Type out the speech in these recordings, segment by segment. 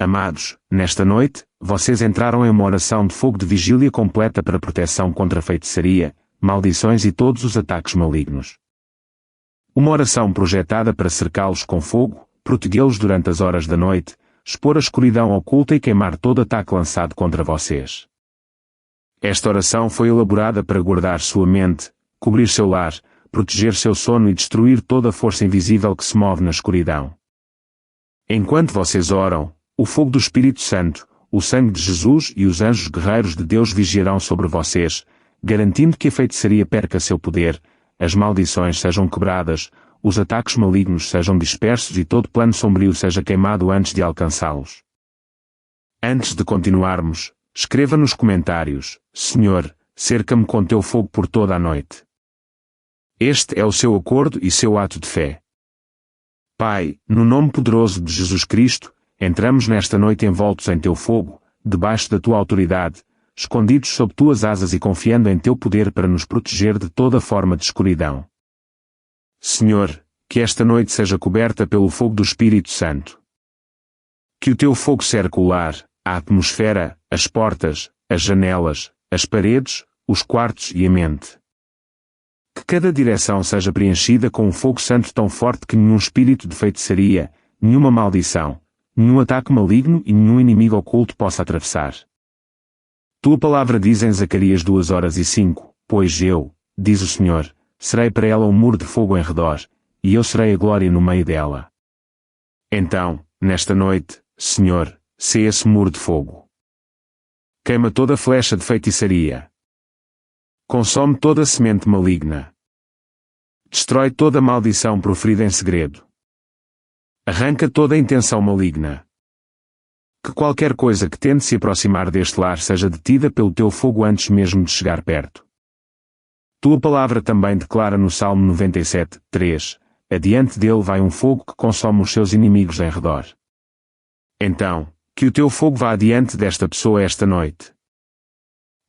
Amados, nesta noite, vocês entraram em uma oração de fogo de vigília completa para proteção contra a feitiçaria, maldições e todos os ataques malignos. Uma oração projetada para cercá-los com fogo, protegê-los durante as horas da noite, expor a escuridão oculta e queimar todo ataque lançado contra vocês. Esta oração foi elaborada para guardar sua mente, cobrir seu lar, proteger seu sono e destruir toda a força invisível que se move na escuridão. Enquanto vocês oram, o fogo do Espírito Santo, o sangue de Jesus e os anjos guerreiros de Deus vigiarão sobre vocês, garantindo que a feitiçaria perca seu poder, as maldições sejam quebradas, os ataques malignos sejam dispersos e todo plano sombrio seja queimado antes de alcançá-los. Antes de continuarmos, escreva nos comentários: Senhor, cerca-me com teu fogo por toda a noite. Este é o seu acordo e seu ato de fé. Pai, no nome poderoso de Jesus Cristo, entramos nesta noite envoltos em teu fogo, debaixo da tua autoridade, escondidos sob tuas asas e confiando em teu poder para nos proteger de toda forma de escuridão. Senhor, que esta noite seja coberta pelo fogo do Espírito Santo. Que o teu fogo cerque o lar, a atmosfera, as portas, as janelas, as paredes, os quartos e a mente. Que cada direção seja preenchida com um fogo santo tão forte que nenhum espírito de feitiçaria, nenhuma maldição, nenhum ataque maligno e nenhum inimigo oculto possa atravessar. Tua palavra diz em Zacarias 2:5, pois eu, diz o Senhor, serei para ela um muro de fogo em redor, e eu serei a glória no meio dela. Então, nesta noite, Senhor, sê esse muro de fogo. Queima toda flecha de feitiçaria. Consome toda semente maligna. Destrói toda maldição proferida em segredo. Arranca toda intenção maligna. Que qualquer coisa que tente se aproximar deste lar seja detida pelo teu fogo antes mesmo de chegar perto. Tua palavra também declara no Salmo 97:3, adiante dele vai um fogo que consome os seus inimigos em redor. Então, que o teu fogo vá adiante desta pessoa esta noite.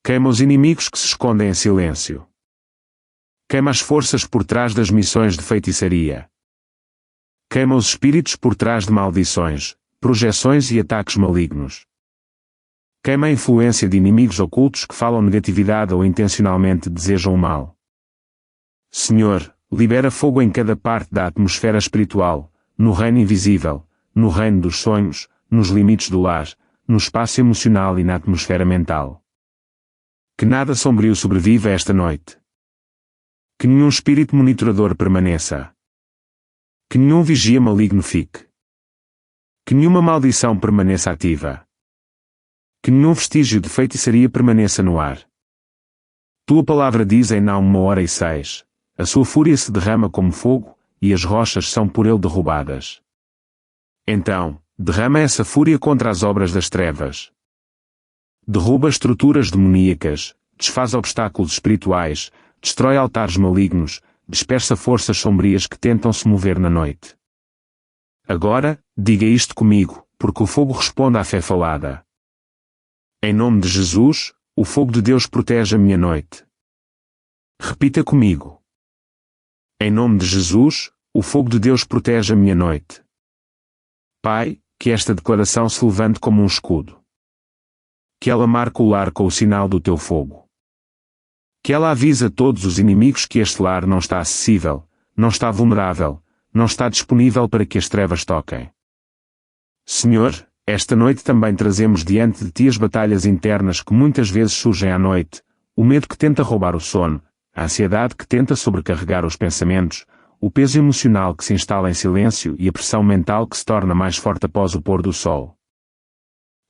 Queima os inimigos que se escondem em silêncio. Queima as forças por trás das missões de feitiçaria. Queima os espíritos por trás de maldições, projeções e ataques malignos. Queima a influência de inimigos ocultos que falam negatividade ou intencionalmente desejam o mal. Senhor, libera fogo em cada parte da atmosfera espiritual, no reino invisível, no reino dos sonhos, nos limites do lar, no espaço emocional e na atmosfera mental. Que nada sombrio sobreviva esta noite. Que nenhum espírito monitorador permaneça. Que nenhum vigia maligno fique. Que nenhuma maldição permaneça ativa. Que nenhum vestígio de feitiçaria permaneça no ar. Tua palavra diz em Naum 1:6, a sua fúria se derrama como fogo, e as rochas são por ele derrubadas. Então, derrama essa fúria contra as obras das trevas. Derruba estruturas demoníacas, desfaz obstáculos espirituais, destrói altares malignos, dispersa forças sombrias que tentam se mover na noite. Agora, diga isto comigo, porque o fogo responde à fé falada. Em nome de Jesus, o fogo de Deus protege a minha noite. Repita comigo. Em nome de Jesus, o fogo de Deus protege a minha noite. Pai, que esta declaração se levante como um escudo. Que ela marque o lar com o sinal do teu fogo. Que ela avise a todos os inimigos que este lar não está acessível, não está vulnerável, não está disponível para que as trevas toquem. Senhor, esta noite também trazemos diante de ti as batalhas internas que muitas vezes surgem à noite, o medo que tenta roubar o sono, a ansiedade que tenta sobrecarregar os pensamentos, o peso emocional que se instala em silêncio e a pressão mental que se torna mais forte após o pôr do sol.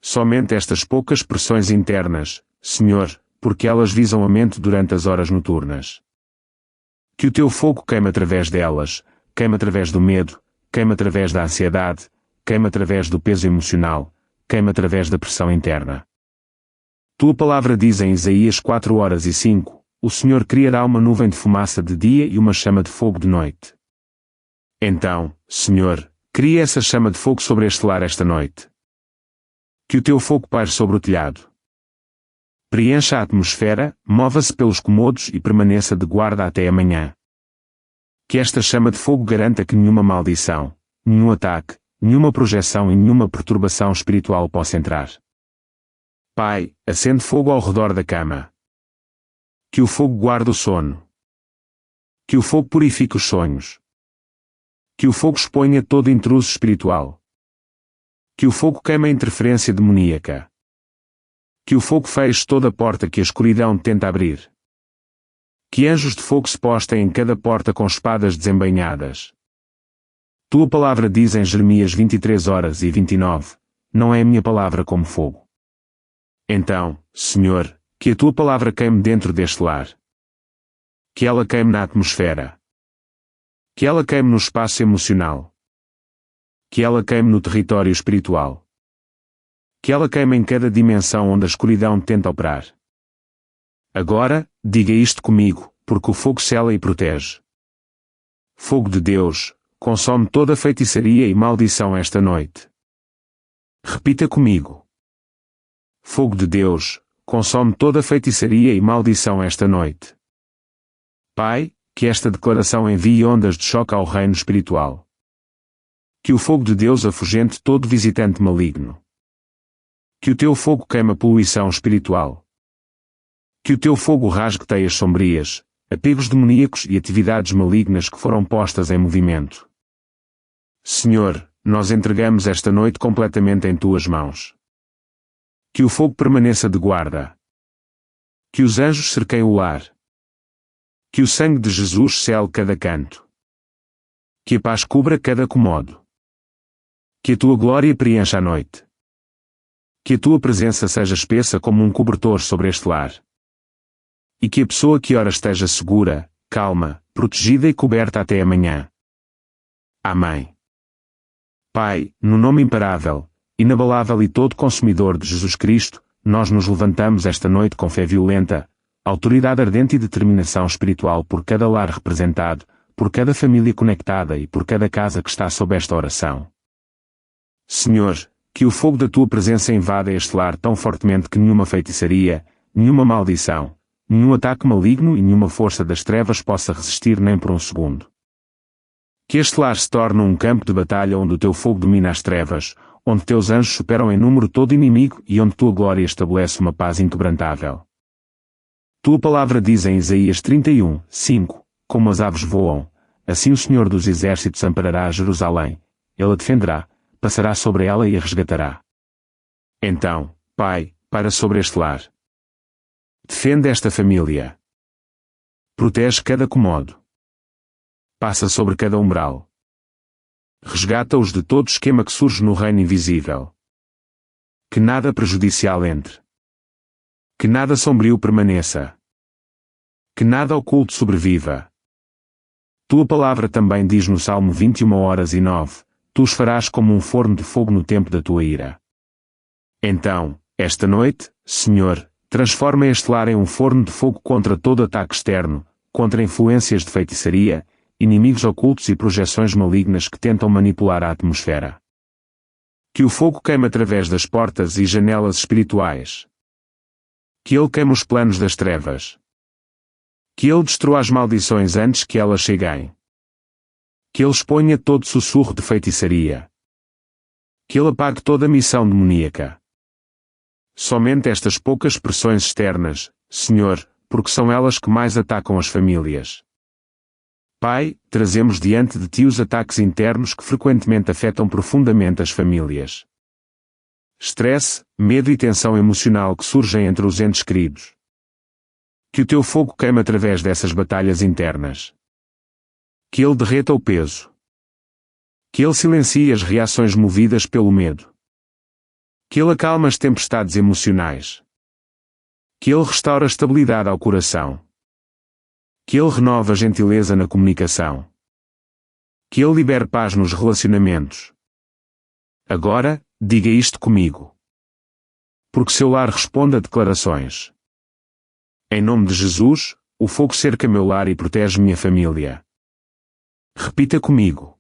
Somente estas poucas pressões internas, Senhor, porque elas visam a mente durante as horas noturnas. Que o teu fogo queime através delas, queime através do medo, queime através da ansiedade, queime através do peso emocional, queime através da pressão interna. Tua palavra diz em Isaías 4:5, o Senhor criará uma nuvem de fumaça de dia e uma chama de fogo de noite. Então, Senhor, cria essa chama de fogo sobre este lar esta noite. Que o teu fogo paire sobre o telhado. Preencha a atmosfera, mova-se pelos cômodos e permaneça de guarda até amanhã. Que esta chama de fogo garanta que nenhuma maldição, nenhum ataque, nenhuma projeção e nenhuma perturbação espiritual possa entrar. Pai, acende fogo ao redor da cama. Que o fogo guarde o sono. Que o fogo purifique os sonhos. Que o fogo exponha todo intruso espiritual. Que o fogo queime a interferência demoníaca. Que o fogo feche toda porta que a escuridão tenta abrir. Que anjos de fogo se postem em cada porta com espadas desembainhadas. Tua palavra diz em Jeremias 23:29, não é a minha palavra como fogo. Então, Senhor, que a tua palavra queime dentro deste lar. Que ela queime na atmosfera. Que ela queime no espaço emocional. Que ela queime no território espiritual. Que ela queime em cada dimensão onde a escuridão tenta operar. Agora, diga isto comigo, porque o fogo cela e protege. Fogo de Deus, consome toda feitiçaria e maldição esta noite. Repita comigo. Fogo de Deus, consome toda feitiçaria e maldição esta noite. Pai, que esta declaração envie ondas de choque ao reino espiritual. Que o fogo de Deus afugente todo visitante maligno. Que o teu fogo queime a poluição espiritual. Que o teu fogo rasgue teias sombrias, apegos demoníacos e atividades malignas que foram postas em movimento. Senhor, nós entregamos esta noite completamente em tuas mãos. Que o fogo permaneça de guarda. Que os anjos cerqueiem o lar. Que o sangue de Jesus cele cada canto. Que a paz cubra cada cômodo. Que a tua glória preencha a noite. Que a tua presença seja espessa como um cobertor sobre este lar. E que a pessoa que ora esteja segura, calma, protegida e coberta até amanhã. Amém. Pai, no nome imparável, inabalável e todo consumidor de Jesus Cristo, nós nos levantamos esta noite com fé violenta, autoridade ardente e determinação espiritual por cada lar representado, por cada família conectada e por cada casa que está sob esta oração. Senhor, que o fogo da tua presença invada este lar tão fortemente que nenhuma feitiçaria, nenhuma maldição, nenhum ataque maligno e nenhuma força das trevas possa resistir nem por um segundo. Que este lar se torne um campo de batalha onde o teu fogo domina as trevas, onde teus anjos superam em número todo inimigo e onde tua glória estabelece uma paz inquebrantável. Tua palavra diz em Isaías 31:5, como as aves voam, assim o Senhor dos Exércitos amparará a Jerusalém, Ele a defenderá, passará sobre ela e a resgatará. Então, Pai, para sobre este lar. Defende esta família. Protege cada cômodo. Passa sobre cada umbral. Resgata-os de todo esquema que surge no reino invisível. Que nada prejudicial entre. Que nada sombrio permaneça. Que nada oculto sobreviva. Tua palavra também diz no Salmo 21:9, tu os farás como um forno de fogo no tempo da tua ira. Então, esta noite, Senhor, transforma este lar em um forno de fogo contra todo ataque externo, contra influências de feitiçaria, inimigos ocultos e projeções malignas que tentam manipular a atmosfera. Que o fogo queime através das portas e janelas espirituais. Que ele queime os planos das trevas. Que ele destrua as maldições antes que elas cheguem. Que ele exponha todo sussurro de feitiçaria. Que ele apague toda missão demoníaca. Somente estas poucas pressões externas, Senhor, porque são elas que mais atacam as famílias. Pai, trazemos diante de Ti os ataques internos que frequentemente afetam profundamente as famílias. Estresse, medo e tensão emocional que surgem entre os entes queridos. Que o Teu fogo queime através dessas batalhas internas. Que ele derreta o peso. Que ele silencie as reações movidas pelo medo. Que ele acalme as tempestades emocionais. Que ele restaure a estabilidade ao coração. Que ele renove a gentileza na comunicação. Que ele libere paz nos relacionamentos. Agora, diga isto comigo. Porque seu lar responde a declarações. Em nome de Jesus, o fogo cerca meu lar e protege minha família. Repita comigo.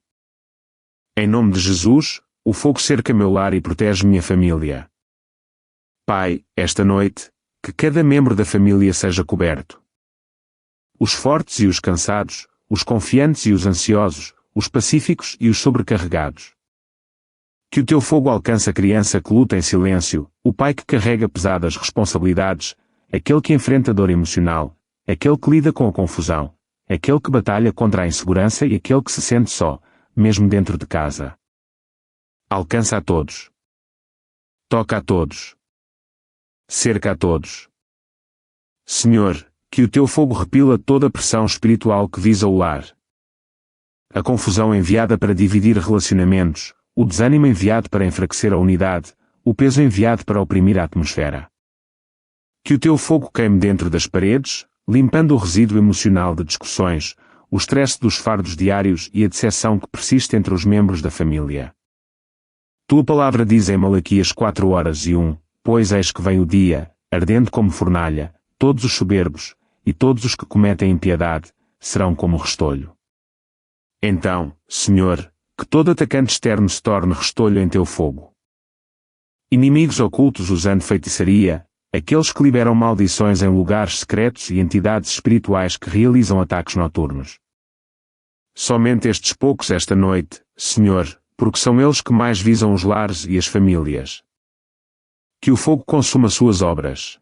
Em nome de Jesus, o fogo cerca meu lar e protege minha família. Pai, esta noite, que cada membro da família seja coberto. Os fortes e os cansados, os confiantes e os ansiosos, os pacíficos e os sobrecarregados. Que o teu fogo alcance a criança que luta em silêncio, o pai que carrega pesadas responsabilidades, aquele que enfrenta dor emocional, aquele que lida com a confusão, aquele que batalha contra a insegurança e aquele que se sente só, mesmo dentro de casa. Alcança a todos. Toca a todos. Cerca a todos. Senhor, que o teu fogo repila toda a pressão espiritual que visa o lar. A confusão enviada para dividir relacionamentos, o desânimo enviado para enfraquecer a unidade, o peso enviado para oprimir a atmosfera. Que o teu fogo queime dentro das paredes, limpando o resíduo emocional de discussões, o estresse dos fardos diários e a decepção que persiste entre os membros da família. Tua palavra diz em Malaquias 4:1, pois eis que vem o dia, ardente como fornalha, todos os soberbos, e todos os que cometem impiedade, serão como restolho. Então, Senhor, que todo atacante externo se torne restolho em teu fogo. Inimigos ocultos usando feitiçaria, aqueles que liberam maldições em lugares secretos e entidades espirituais que realizam ataques noturnos. Somente estes poucos esta noite, Senhor, porque são eles que mais visam os lares e as famílias. Que o fogo consuma suas obras.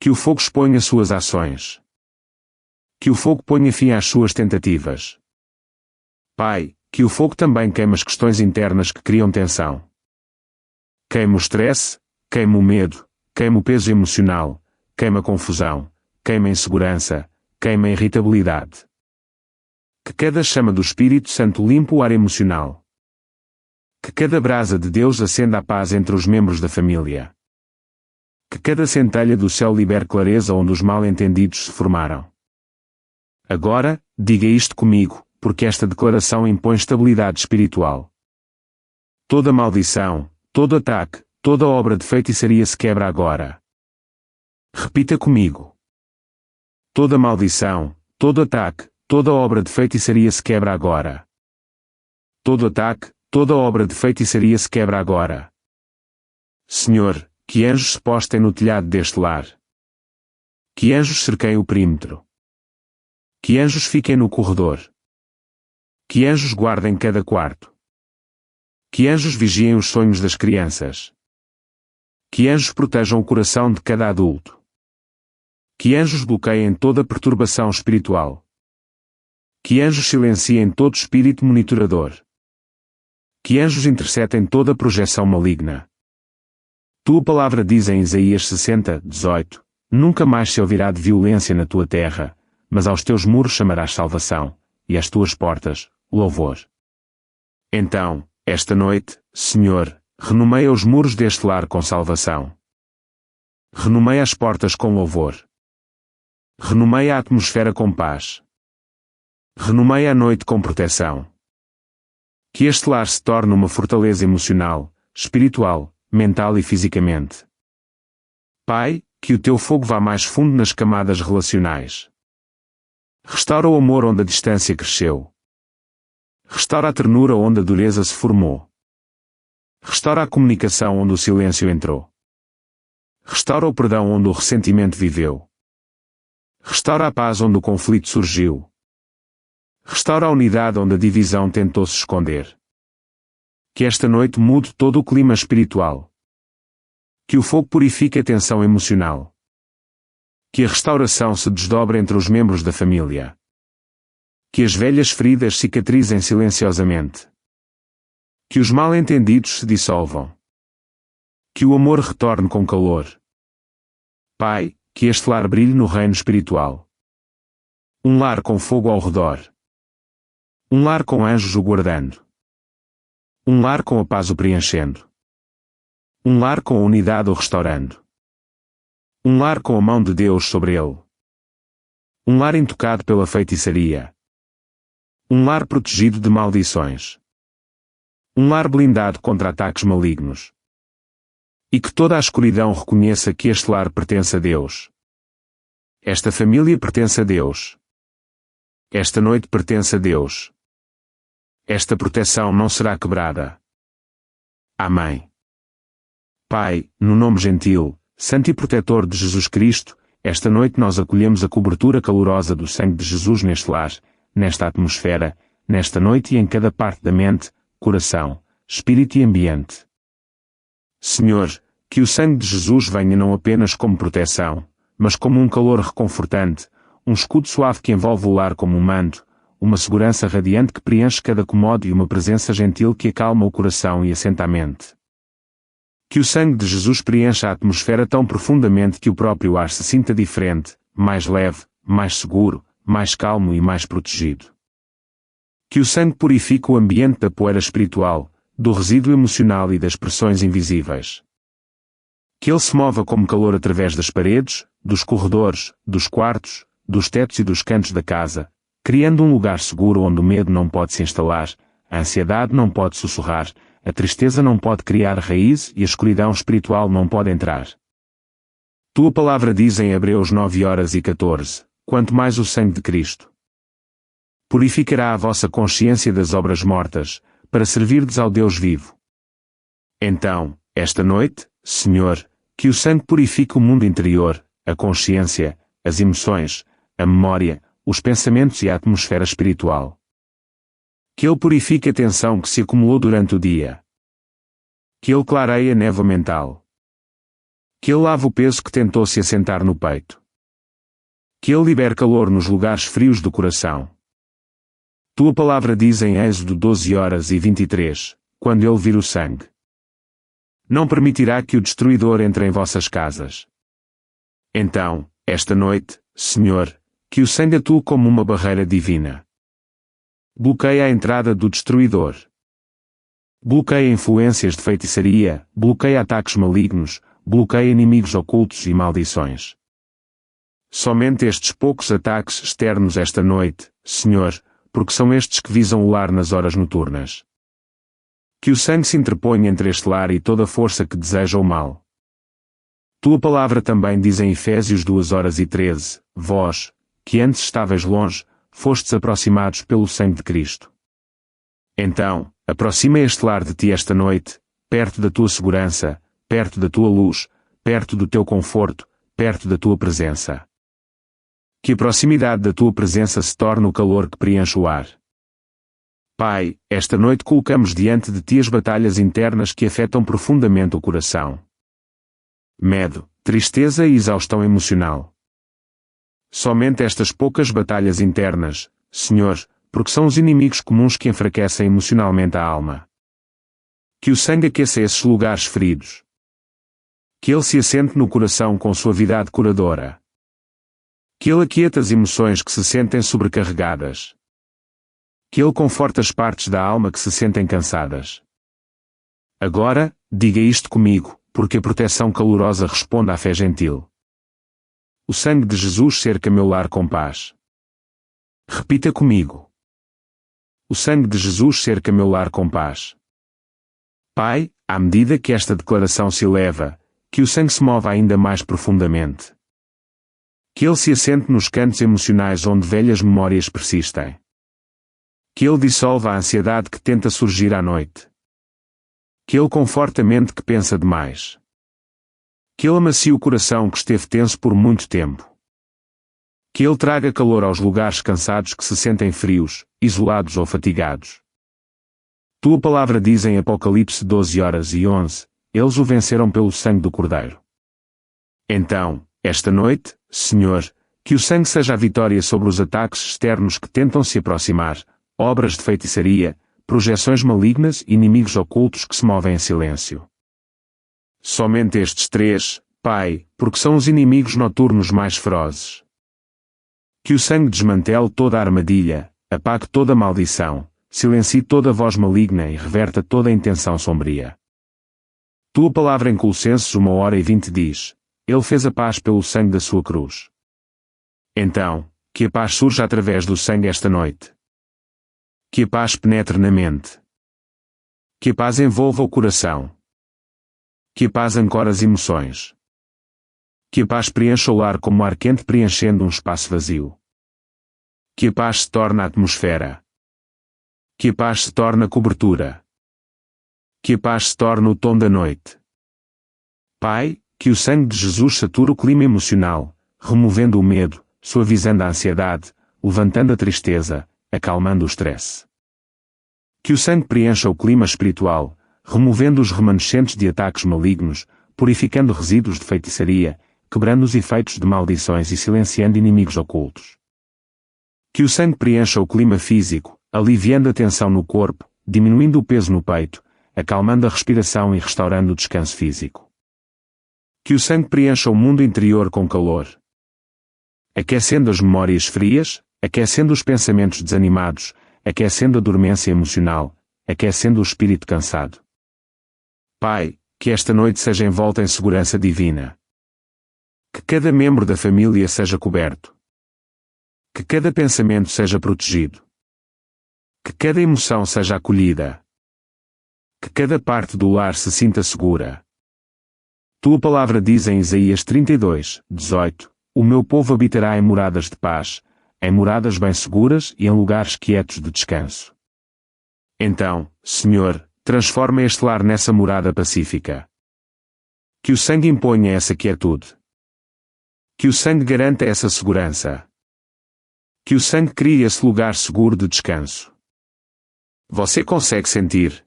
Que o fogo exponha suas ações. Que o fogo ponha fim às suas tentativas. Pai, que o fogo também queime as questões internas que criam tensão. Queime o estresse, queime o medo, queime o peso emocional, queime a confusão, queime a insegurança, queime a irritabilidade. Que cada chama do Espírito Santo limpe o ar emocional. Que cada brasa de Deus acenda a paz entre os membros da família. Que cada centelha do céu libere clareza onde os mal-entendidos se formaram. Agora, diga isto comigo, porque esta declaração impõe estabilidade espiritual. Toda maldição, todo ataque, toda obra de feitiçaria se quebra agora. Repita comigo. Toda maldição, todo ataque, toda obra de feitiçaria se quebra agora. Todo ataque, toda obra de feitiçaria se quebra agora. Senhor, que anjos se postem no telhado deste lar. Que anjos cerquem o perímetro. Que anjos fiquem no corredor. Que anjos guardem cada quarto. Que anjos vigiem os sonhos das crianças. Que anjos protejam o coração de cada adulto. Que anjos bloqueiem toda perturbação espiritual. Que anjos silenciem todo espírito monitorador. Que anjos interceptem toda projeção maligna. Tua palavra diz em Isaías 60:18, nunca mais se ouvirá de violência na tua terra, mas aos teus muros chamarás salvação, e às tuas portas, louvor. Então, esta noite, Senhor, renomeia os muros deste lar com salvação. Renomeia as portas com louvor. Renomeia a atmosfera com paz. Renomeia a noite com proteção. Que este lar se torne uma fortaleza emocional, espiritual, mental e fisicamente. Pai, que o teu fogo vá mais fundo nas camadas relacionais. Restaura o amor onde a distância cresceu. Restaura a ternura onde a dureza se formou. Restaura a comunicação onde o silêncio entrou. Restaura o perdão onde o ressentimento viveu. Restaura a paz onde o conflito surgiu. Restaura a unidade onde a divisão tentou se esconder. Que esta noite mude todo o clima espiritual. Que o fogo purifique a tensão emocional. Que a restauração se desdobre entre os membros da família. Que as velhas feridas cicatrizem silenciosamente. Que os mal-entendidos se dissolvam. Que o amor retorne com calor. Pai, que este lar brilhe no reino espiritual. Um lar com fogo ao redor. Um lar com anjos o guardando. Um lar com a paz o preenchendo. Um lar com a unidade o restaurando. Um lar com a mão de Deus sobre ele. Um lar intocado pela feitiçaria. Um lar protegido de maldições. Um lar blindado contra ataques malignos. E que toda a escuridão reconheça que este lar pertence a Deus. Esta família pertence a Deus. Esta noite pertence a Deus. Esta proteção não será quebrada. Amém. Pai, no nome gentil, santo e protetor de Jesus Cristo, esta noite nós acolhemos a cobertura calorosa do sangue de Jesus neste lar, nesta atmosfera, nesta noite e em cada parte da mente, coração, espírito e ambiente. Senhor, que o sangue de Jesus venha não apenas como proteção, mas como um calor reconfortante, um escudo suave que envolve o lar como um manto, uma segurança radiante que preenche cada cômodo e uma presença gentil que acalma o coração e assenta a mente. Que o sangue de Jesus preencha a atmosfera tão profundamente que o próprio ar se sinta diferente, mais leve, mais seguro, mais calmo e mais protegido. Que o sangue purifique o ambiente da poeira espiritual, do resíduo emocional e das pressões invisíveis. Que ele se mova como calor através das paredes, dos corredores, dos quartos, dos tetos e dos cantos da casa, criando um lugar seguro onde o medo não pode se instalar, a ansiedade não pode sussurrar, a tristeza não pode criar raiz e a escuridão espiritual não pode entrar. Tua palavra diz em Hebreus 9:14, quanto mais o sangue de Cristo purificará a vossa consciência das obras mortas, para servirdes ao Deus vivo. Então, esta noite, Senhor, que o sangue purifique o mundo interior, a consciência, as emoções, a memória, os pensamentos e a atmosfera espiritual. Que ele purifique a tensão que se acumulou durante o dia. Que ele clareie a névoa mental. Que ele lave o peso que tentou se assentar no peito. Que ele libere calor nos lugares frios do coração. Tua palavra diz em Êxodo 12:23, quando ele vir o sangue, não permitirá que o destruidor entre em vossas casas. Então, esta noite, Senhor, que o sangue atue como uma barreira divina. Bloqueia a entrada do destruidor. Bloqueia influências de feitiçaria, bloqueia ataques malignos, bloqueia inimigos ocultos e maldições. Somente estes poucos ataques externos esta noite, Senhor, porque são estes que visam o lar nas horas noturnas. Que o sangue se interponha entre este lar e toda força que deseja o mal. Tua palavra também diz em Efésios 2:13, vós, que antes estáveis longe, fostes aproximados pelo sangue de Cristo. Então, aproxima este lar de ti esta noite, perto da tua segurança, perto da tua luz, perto do teu conforto, perto da tua presença. Que a proximidade da tua presença se torne o calor que preenche o ar. Pai, esta noite colocamos diante de ti as batalhas internas que afetam profundamente o coração. Medo, tristeza e exaustão emocional. Somente estas poucas batalhas internas, Senhor, porque são os inimigos comuns que enfraquecem emocionalmente a alma. Que o sangue aqueça esses lugares feridos. Que ele se assente no coração com suavidade curadora. Que ele aquieta as emoções que se sentem sobrecarregadas. Que ele conforte as partes da alma que se sentem cansadas. Agora, diga isto comigo, porque a proteção calorosa responde à fé gentil. O sangue de Jesus cerca meu lar com paz. Repita comigo. O sangue de Jesus cerca meu lar com paz. Pai, à medida que esta declaração se eleva, que o sangue se mova ainda mais profundamente. Que ele se assente nos cantos emocionais onde velhas memórias persistem. Que ele dissolva a ansiedade que tenta surgir à noite. Que ele conforte a mente que pensa demais. Que ele amacie o coração que esteve tenso por muito tempo. Que ele traga calor aos lugares cansados que se sentem frios, isolados ou fatigados. Tua palavra diz em Apocalipse 12:11, eles o venceram pelo sangue do Cordeiro. Então, esta noite, Senhor, que o sangue seja a vitória sobre os ataques externos que tentam se aproximar, obras de feitiçaria, projeções malignas e inimigos ocultos que se movem em silêncio. Somente estes três, Pai, porque são os inimigos noturnos mais ferozes. Que o sangue desmantele toda a armadilha, apague toda a maldição, silencie toda a voz maligna e reverta toda a intenção sombria. Tua palavra em Colossenses 1:20 diz, ele fez a paz pelo sangue da sua cruz. Então, que a paz surja através do sangue esta noite. Que a paz penetre na mente. Que a paz envolva o coração. Que a paz ancore as emoções. Que a paz preencha o lar como ar quente preenchendo um espaço vazio. Que a paz se torne a atmosfera. Que a paz se torne a cobertura. Que a paz se torne o tom da noite. Pai, que o sangue de Jesus sature o clima emocional, removendo o medo, suavizando a ansiedade, levantando a tristeza, acalmando o stress. Que o sangue preencha o clima espiritual, removendo os remanescentes de ataques malignos, purificando resíduos de feitiçaria, quebrando os efeitos de maldições e silenciando inimigos ocultos. Que o sangue preencha o clima físico, aliviando a tensão no corpo, diminuindo o peso no peito, acalmando a respiração e restaurando o descanso físico. Que o sangue preencha o mundo interior com calor, aquecendo as memórias frias, aquecendo os pensamentos desanimados, aquecendo a dormência emocional, aquecendo o espírito cansado. Pai, que esta noite seja envolta em segurança divina. Que cada membro da família seja coberto. Que cada pensamento seja protegido. Que cada emoção seja acolhida. Que cada parte do lar se sinta segura. Tua palavra diz em Isaías 32:18, o meu povo habitará em moradas de paz, em moradas bem seguras e em lugares quietos de descanso. Então, Senhor, transforma este lar nessa morada pacífica. Que o sangue imponha essa quietude. Que o sangue garanta essa segurança. Que o sangue crie esse lugar seguro de descanso. Você consegue sentir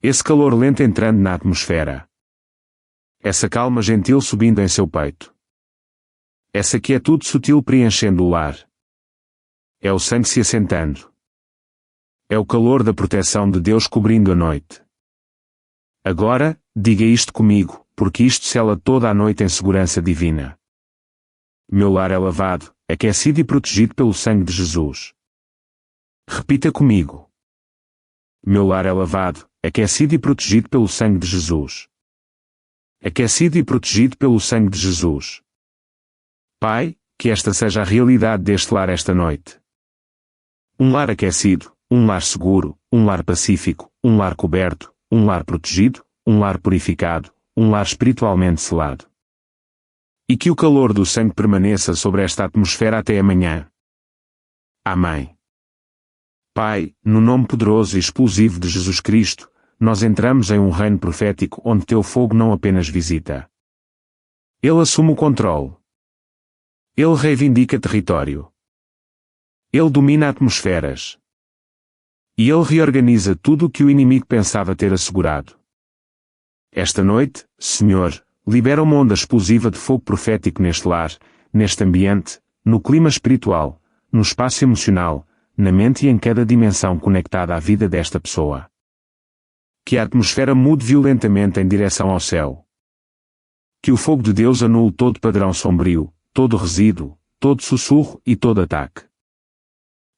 esse calor lento entrando na atmosfera. Essa calma gentil subindo em seu peito. Essa quietude sutil preenchendo o lar. É o sangue se assentando. É o calor da proteção de Deus cobrindo a noite. Agora, diga isto comigo, porque isto sela toda a noite em segurança divina. Meu lar é lavado, aquecido e protegido pelo sangue de Jesus. Repita comigo. Meu lar é lavado, aquecido e protegido pelo sangue de Jesus. Aquecido e protegido pelo sangue de Jesus. Pai, que esta seja a realidade deste lar esta noite. Um lar aquecido, um lar seguro, um lar pacífico, um lar coberto, um lar protegido, um lar purificado, um lar espiritualmente selado. E que o calor do sangue permaneça sobre esta atmosfera até amanhã. Amém. Pai, no nome poderoso e explosivo de Jesus Cristo, nós entramos em um reino profético onde teu fogo não apenas visita. Ele assume o controle. Ele reivindica território. Ele domina atmosferas. E ele reorganiza tudo o que o inimigo pensava ter assegurado. Esta noite, Senhor, libera uma onda explosiva de fogo profético neste lar, neste ambiente, no clima espiritual, no espaço emocional, na mente e em cada dimensão conectada à vida desta pessoa. Que a atmosfera mude violentamente em direção ao céu. Que o fogo de Deus anule todo padrão sombrio, todo resíduo, todo sussurro e todo ataque.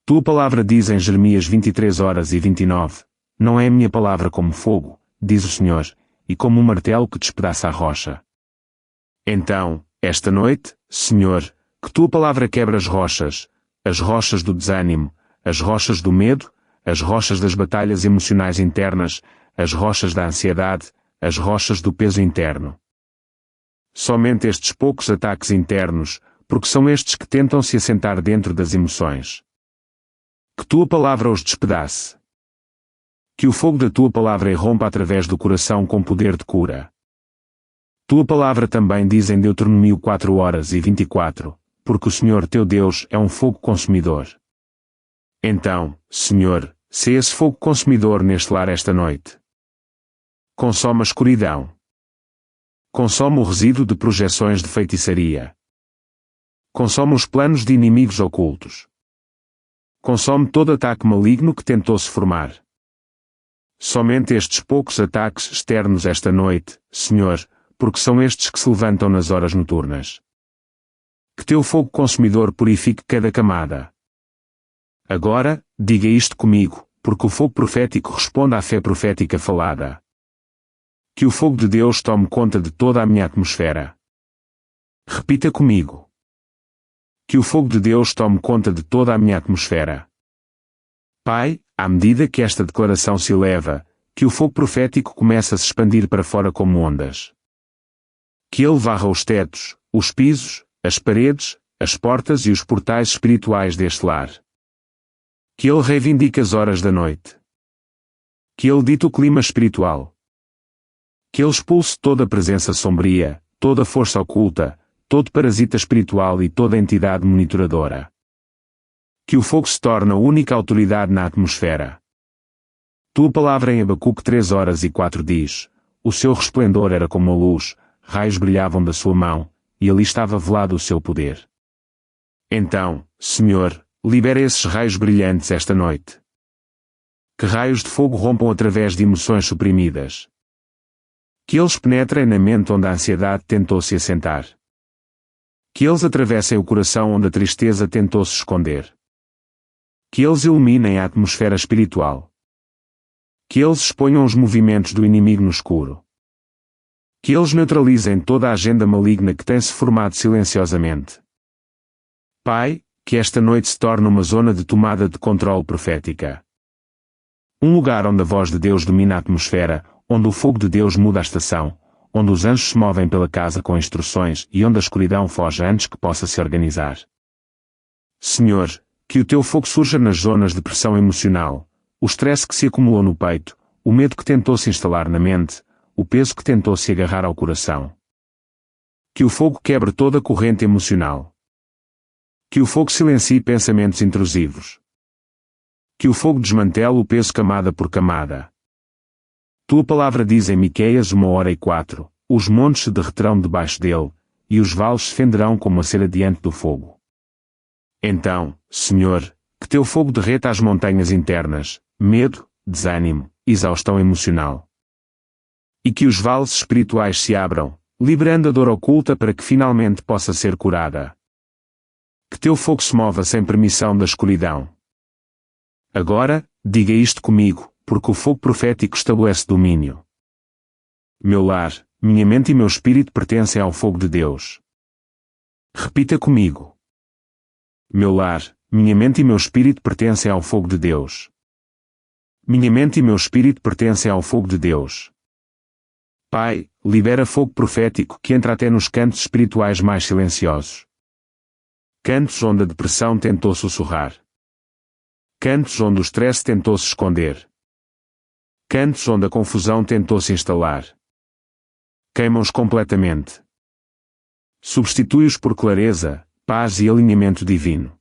Tua palavra diz em Jeremias 23:29, não é a minha palavra como fogo, diz o Senhor, e como um martelo que despedaça a rocha. Então, esta noite, Senhor, que tua palavra quebra as rochas do desânimo, as rochas do medo, as rochas das batalhas emocionais internas, as rochas da ansiedade, as rochas do peso interno. Somente estes poucos ataques internos, porque são estes que tentam se assentar dentro das emoções. Que tua palavra os despedace. Que o fogo da tua palavra irrompa através do coração com poder de cura. Tua palavra também diz em Deuteronômio 4:24, porque o Senhor teu Deus é um fogo consumidor. Então, Senhor, sê esse fogo consumidor neste lar esta noite. Consome a escuridão. Consome o resíduo de projeções de feitiçaria. Consome os planos de inimigos ocultos. Consome todo ataque maligno que tentou se formar. Somente estes poucos ataques externos esta noite, Senhor, porque são estes que se levantam nas horas noturnas. Que teu fogo consumidor purifique cada camada. Agora, diga isto comigo, porque o fogo profético responde à fé profética falada. Que o fogo de Deus tome conta de toda a minha atmosfera. Repita comigo. Que o fogo de Deus tome conta de toda a minha atmosfera. Pai, à medida que esta declaração se eleva, que o fogo profético comece a se expandir para fora como ondas. Que ele varra os tetos, os pisos, as paredes, as portas e os portais espirituais deste lar. Que ele reivindique as horas da noite. Que ele dite o clima espiritual. Que ele expulse toda a presença sombria, toda a força oculta, todo parasita espiritual e toda entidade monitoradora. Que o fogo se torne a única autoridade na atmosfera. Tua palavra em Abacuque 3:4 diz: o seu resplendor era como a luz, raios brilhavam da sua mão, e ali estava velado o seu poder. Então, Senhor, libera esses raios brilhantes esta noite. Que raios de fogo rompam através de emoções suprimidas. Que eles penetrem na mente onde a ansiedade tentou se assentar. Que eles atravessem o coração onde a tristeza tentou se esconder. Que eles iluminem a atmosfera espiritual. Que eles exponham os movimentos do inimigo no escuro. Que eles neutralizem toda a agenda maligna que tem se formado silenciosamente. Pai, que esta noite se torne uma zona de tomada de controle profética. Um lugar onde a voz de Deus domina a atmosfera, onde o fogo de Deus muda a estação, onde os anjos se movem pela casa com instruções e onde a escuridão foge antes que possa se organizar. Senhor, que o teu fogo surja nas zonas de pressão emocional, o stress que se acumulou no peito, o medo que tentou se instalar na mente, o peso que tentou se agarrar ao coração. Que o fogo quebre toda a corrente emocional. Que o fogo silencie pensamentos intrusivos. Que o fogo desmantele o peso camada por camada. Tua palavra diz em Miqueias 1:4, os montes se derreterão debaixo dele, e os vales se fenderão como a cera diante do fogo. Então, Senhor, que teu fogo derreta as montanhas internas, medo, desânimo, exaustão emocional. E que os vales espirituais se abram, liberando a dor oculta para que finalmente possa ser curada. Que teu fogo se mova sem permissão da escuridão. Agora, diga isto comigo, porque o fogo profético estabelece domínio. Meu lar, minha mente e meu espírito pertencem ao fogo de Deus. Repita comigo. Meu lar, minha mente e meu espírito pertencem ao fogo de Deus. Minha mente e meu espírito pertencem ao fogo de Deus. Pai, libera fogo profético que entra até nos cantos espirituais mais silenciosos. Cantos onde a depressão tentou sussurrar. Cantos onde o stress tentou se esconder. Cantos onde a confusão tentou se instalar. Queima-os completamente. Substitui-os por clareza, paz e alinhamento divino.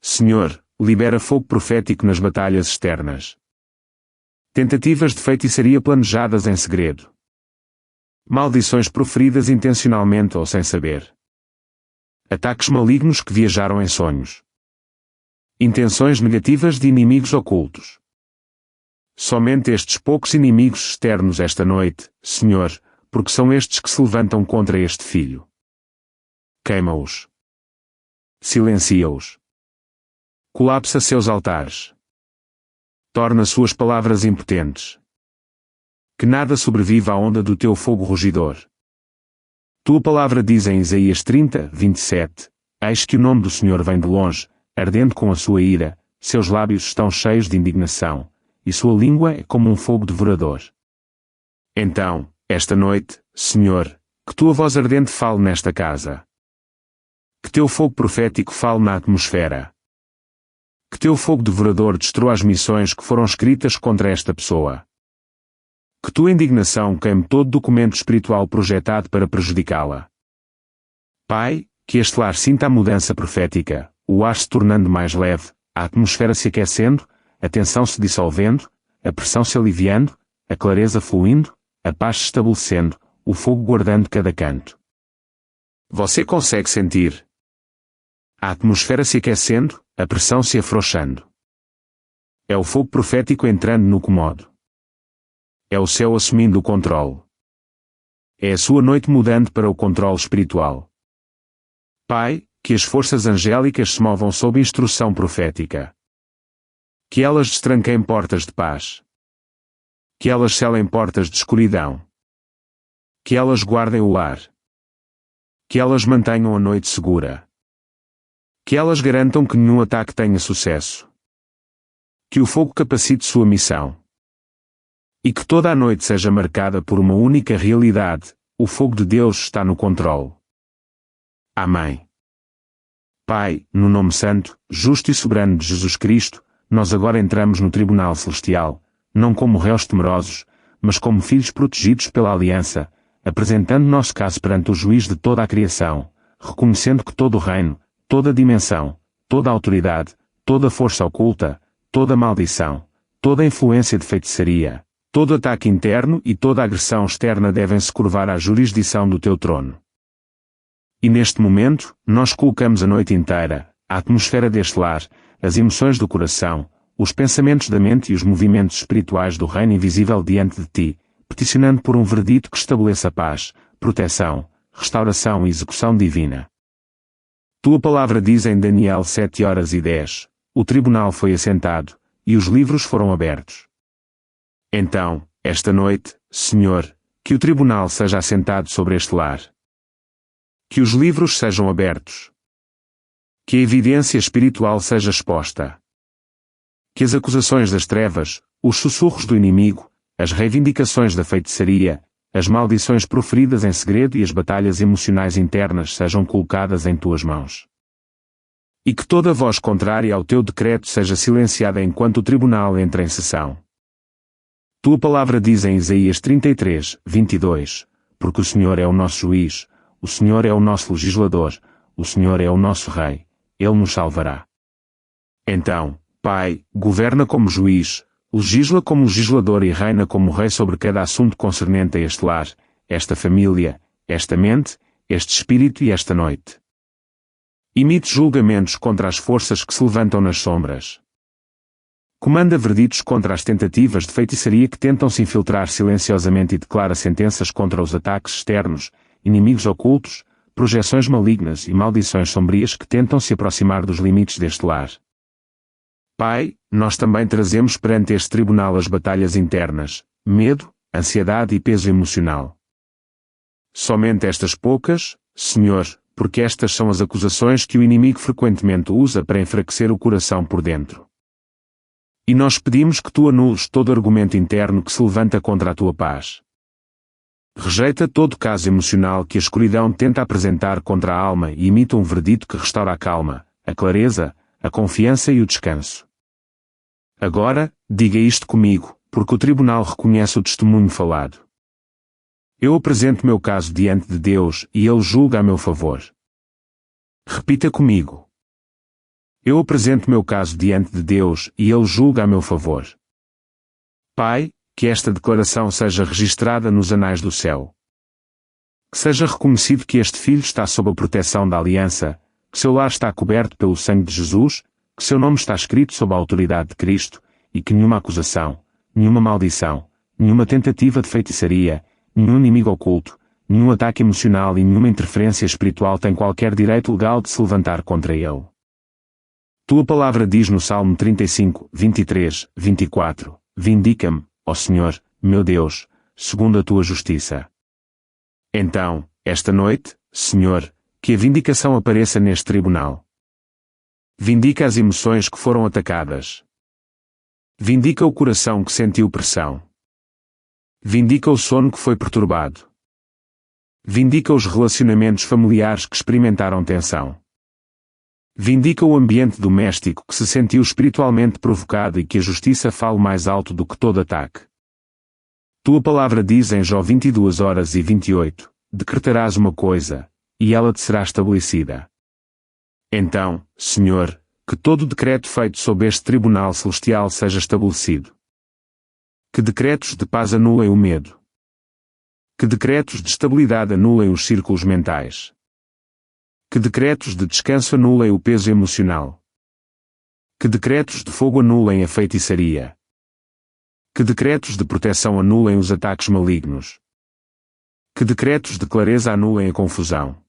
Senhor, libera fogo profético nas batalhas externas. Tentativas de feitiçaria planejadas em segredo. Maldições proferidas intencionalmente ou sem saber. Ataques malignos que viajaram em sonhos. Intenções negativas de inimigos ocultos. Somente estes poucos inimigos externos esta noite, Senhor, porque são estes que se levantam contra este filho. Queima-os. Silencia-os. Colapsa seus altares. Torna suas palavras impotentes. Que nada sobreviva à onda do teu fogo rugidor. Tua palavra diz em Isaías 30:27, eis que o nome do Senhor vem de longe, ardendo com a sua ira, seus lábios estão cheios de indignação, e sua língua é como um fogo devorador. Então, esta noite, Senhor, que tua voz ardente fale nesta casa. Que teu fogo profético fale na atmosfera. Que teu fogo devorador destrua as missões que foram escritas contra esta pessoa. Que tua indignação queime todo documento espiritual projetado para prejudicá-la. Pai, que este lar sinta a mudança profética, o ar se tornando mais leve, a atmosfera se aquecendo, a tensão se dissolvendo, a pressão se aliviando, a clareza fluindo, a paz se estabelecendo, o fogo guardando cada canto. Você consegue sentir a atmosfera se aquecendo, a pressão se afrouxando. É o fogo profético entrando no comodo. É o céu assumindo o controle. É a sua noite mudando para o controle espiritual. Pai, que as forças angélicas se movam sob instrução profética. Que elas destranquem portas de paz. Que elas selem portas de escuridão. Que elas guardem o lar. Que elas mantenham a noite segura. Que elas garantam que nenhum ataque tenha sucesso. Que o fogo capacite sua missão. E que toda a noite seja marcada por uma única realidade, o fogo de Deus está no controle. Amém. Pai, no nome santo, justo e soberano de Jesus Cristo, nós agora entramos no tribunal celestial, não como réus temerosos, mas como filhos protegidos pela aliança, apresentando nosso caso perante o juiz de toda a criação, reconhecendo que todo o reino, toda a dimensão, toda a autoridade, toda a força oculta, toda a maldição, toda influência de feitiçaria, todo ataque interno e toda agressão externa devem se curvar à jurisdição do teu trono. E neste momento, nós colocamos a noite inteira, a atmosfera deste lar, as emoções do coração, os pensamentos da mente e os movimentos espirituais do reino invisível diante de ti, peticionando por um veredito que estabeleça paz, proteção, restauração e execução divina. Tua palavra diz em Daniel 7:10, o tribunal foi assentado, e os livros foram abertos. Então, esta noite, Senhor, que o tribunal seja assentado sobre este lar. Que os livros sejam abertos. Que a evidência espiritual seja exposta. Que as acusações das trevas, os sussurros do inimigo, as reivindicações da feitiçaria, as maldições proferidas em segredo e as batalhas emocionais internas sejam colocadas em tuas mãos. E que toda voz contrária ao teu decreto seja silenciada enquanto o tribunal entra em sessão. Tua palavra diz em Isaías 33:22, porque o Senhor é o nosso juiz, o Senhor é o nosso legislador, o Senhor é o nosso rei, Ele nos salvará. Então, Pai, governa como juiz, legisla como legislador e reina como rei sobre cada assunto concernente a este lar, esta família, esta mente, este espírito e esta noite. Emite julgamentos contra as forças que se levantam nas sombras. Comanda verditos contra as tentativas de feitiçaria que tentam se infiltrar silenciosamente e declara sentenças contra os ataques externos, inimigos ocultos, projeções malignas e maldições sombrias que tentam se aproximar dos limites deste lar. Pai, nós também trazemos perante este tribunal as batalhas internas, medo, ansiedade e peso emocional. Somente estas poucas, Senhor, porque estas são as acusações que o inimigo frequentemente usa para enfraquecer o coração por dentro. E nós pedimos que tu anules todo argumento interno que se levanta contra a tua paz. Rejeita todo caso emocional que a escuridão tenta apresentar contra a alma e imita um veredito que restaura a calma, a clareza, a confiança e o descanso. Agora, diga isto comigo, porque o tribunal reconhece o testemunho falado. Eu apresento meu caso diante de Deus e Ele julga a meu favor. Repita comigo. Eu apresento meu caso diante de Deus e Ele julga a meu favor. Pai, que esta declaração seja registrada nos anais do céu. Que seja reconhecido que este filho está sob a proteção da aliança, que seu lar está coberto pelo sangue de Jesus, que seu nome está escrito sob a autoridade de Cristo, e que nenhuma acusação, nenhuma maldição, nenhuma tentativa de feitiçaria, nenhum inimigo oculto, nenhum ataque emocional e nenhuma interferência espiritual tem qualquer direito legal de se levantar contra ele. Tua palavra diz no Salmo 35:23-24, Vindica-me, ó Senhor, meu Deus, segundo a tua justiça. Então, esta noite, Senhor, que a vindicação apareça neste tribunal. Vindica as emoções que foram atacadas. Vindica o coração que sentiu pressão. Vindica o sono que foi perturbado. Vindica os relacionamentos familiares que experimentaram tensão. Vindica o ambiente doméstico que se sentiu espiritualmente provocado e que a justiça fale mais alto do que todo ataque. Tua palavra diz em Jó 22:28, decretarás uma coisa, e ela te será estabelecida. Então, Senhor, que todo decreto feito sob este tribunal celestial seja estabelecido. Que decretos de paz anulem o medo. Que decretos de estabilidade anulem os círculos mentais. Que decretos de descanso anulem o peso emocional. Que decretos de fogo anulem a feitiçaria. Que decretos de proteção anulem os ataques malignos. Que decretos de clareza anulem a confusão.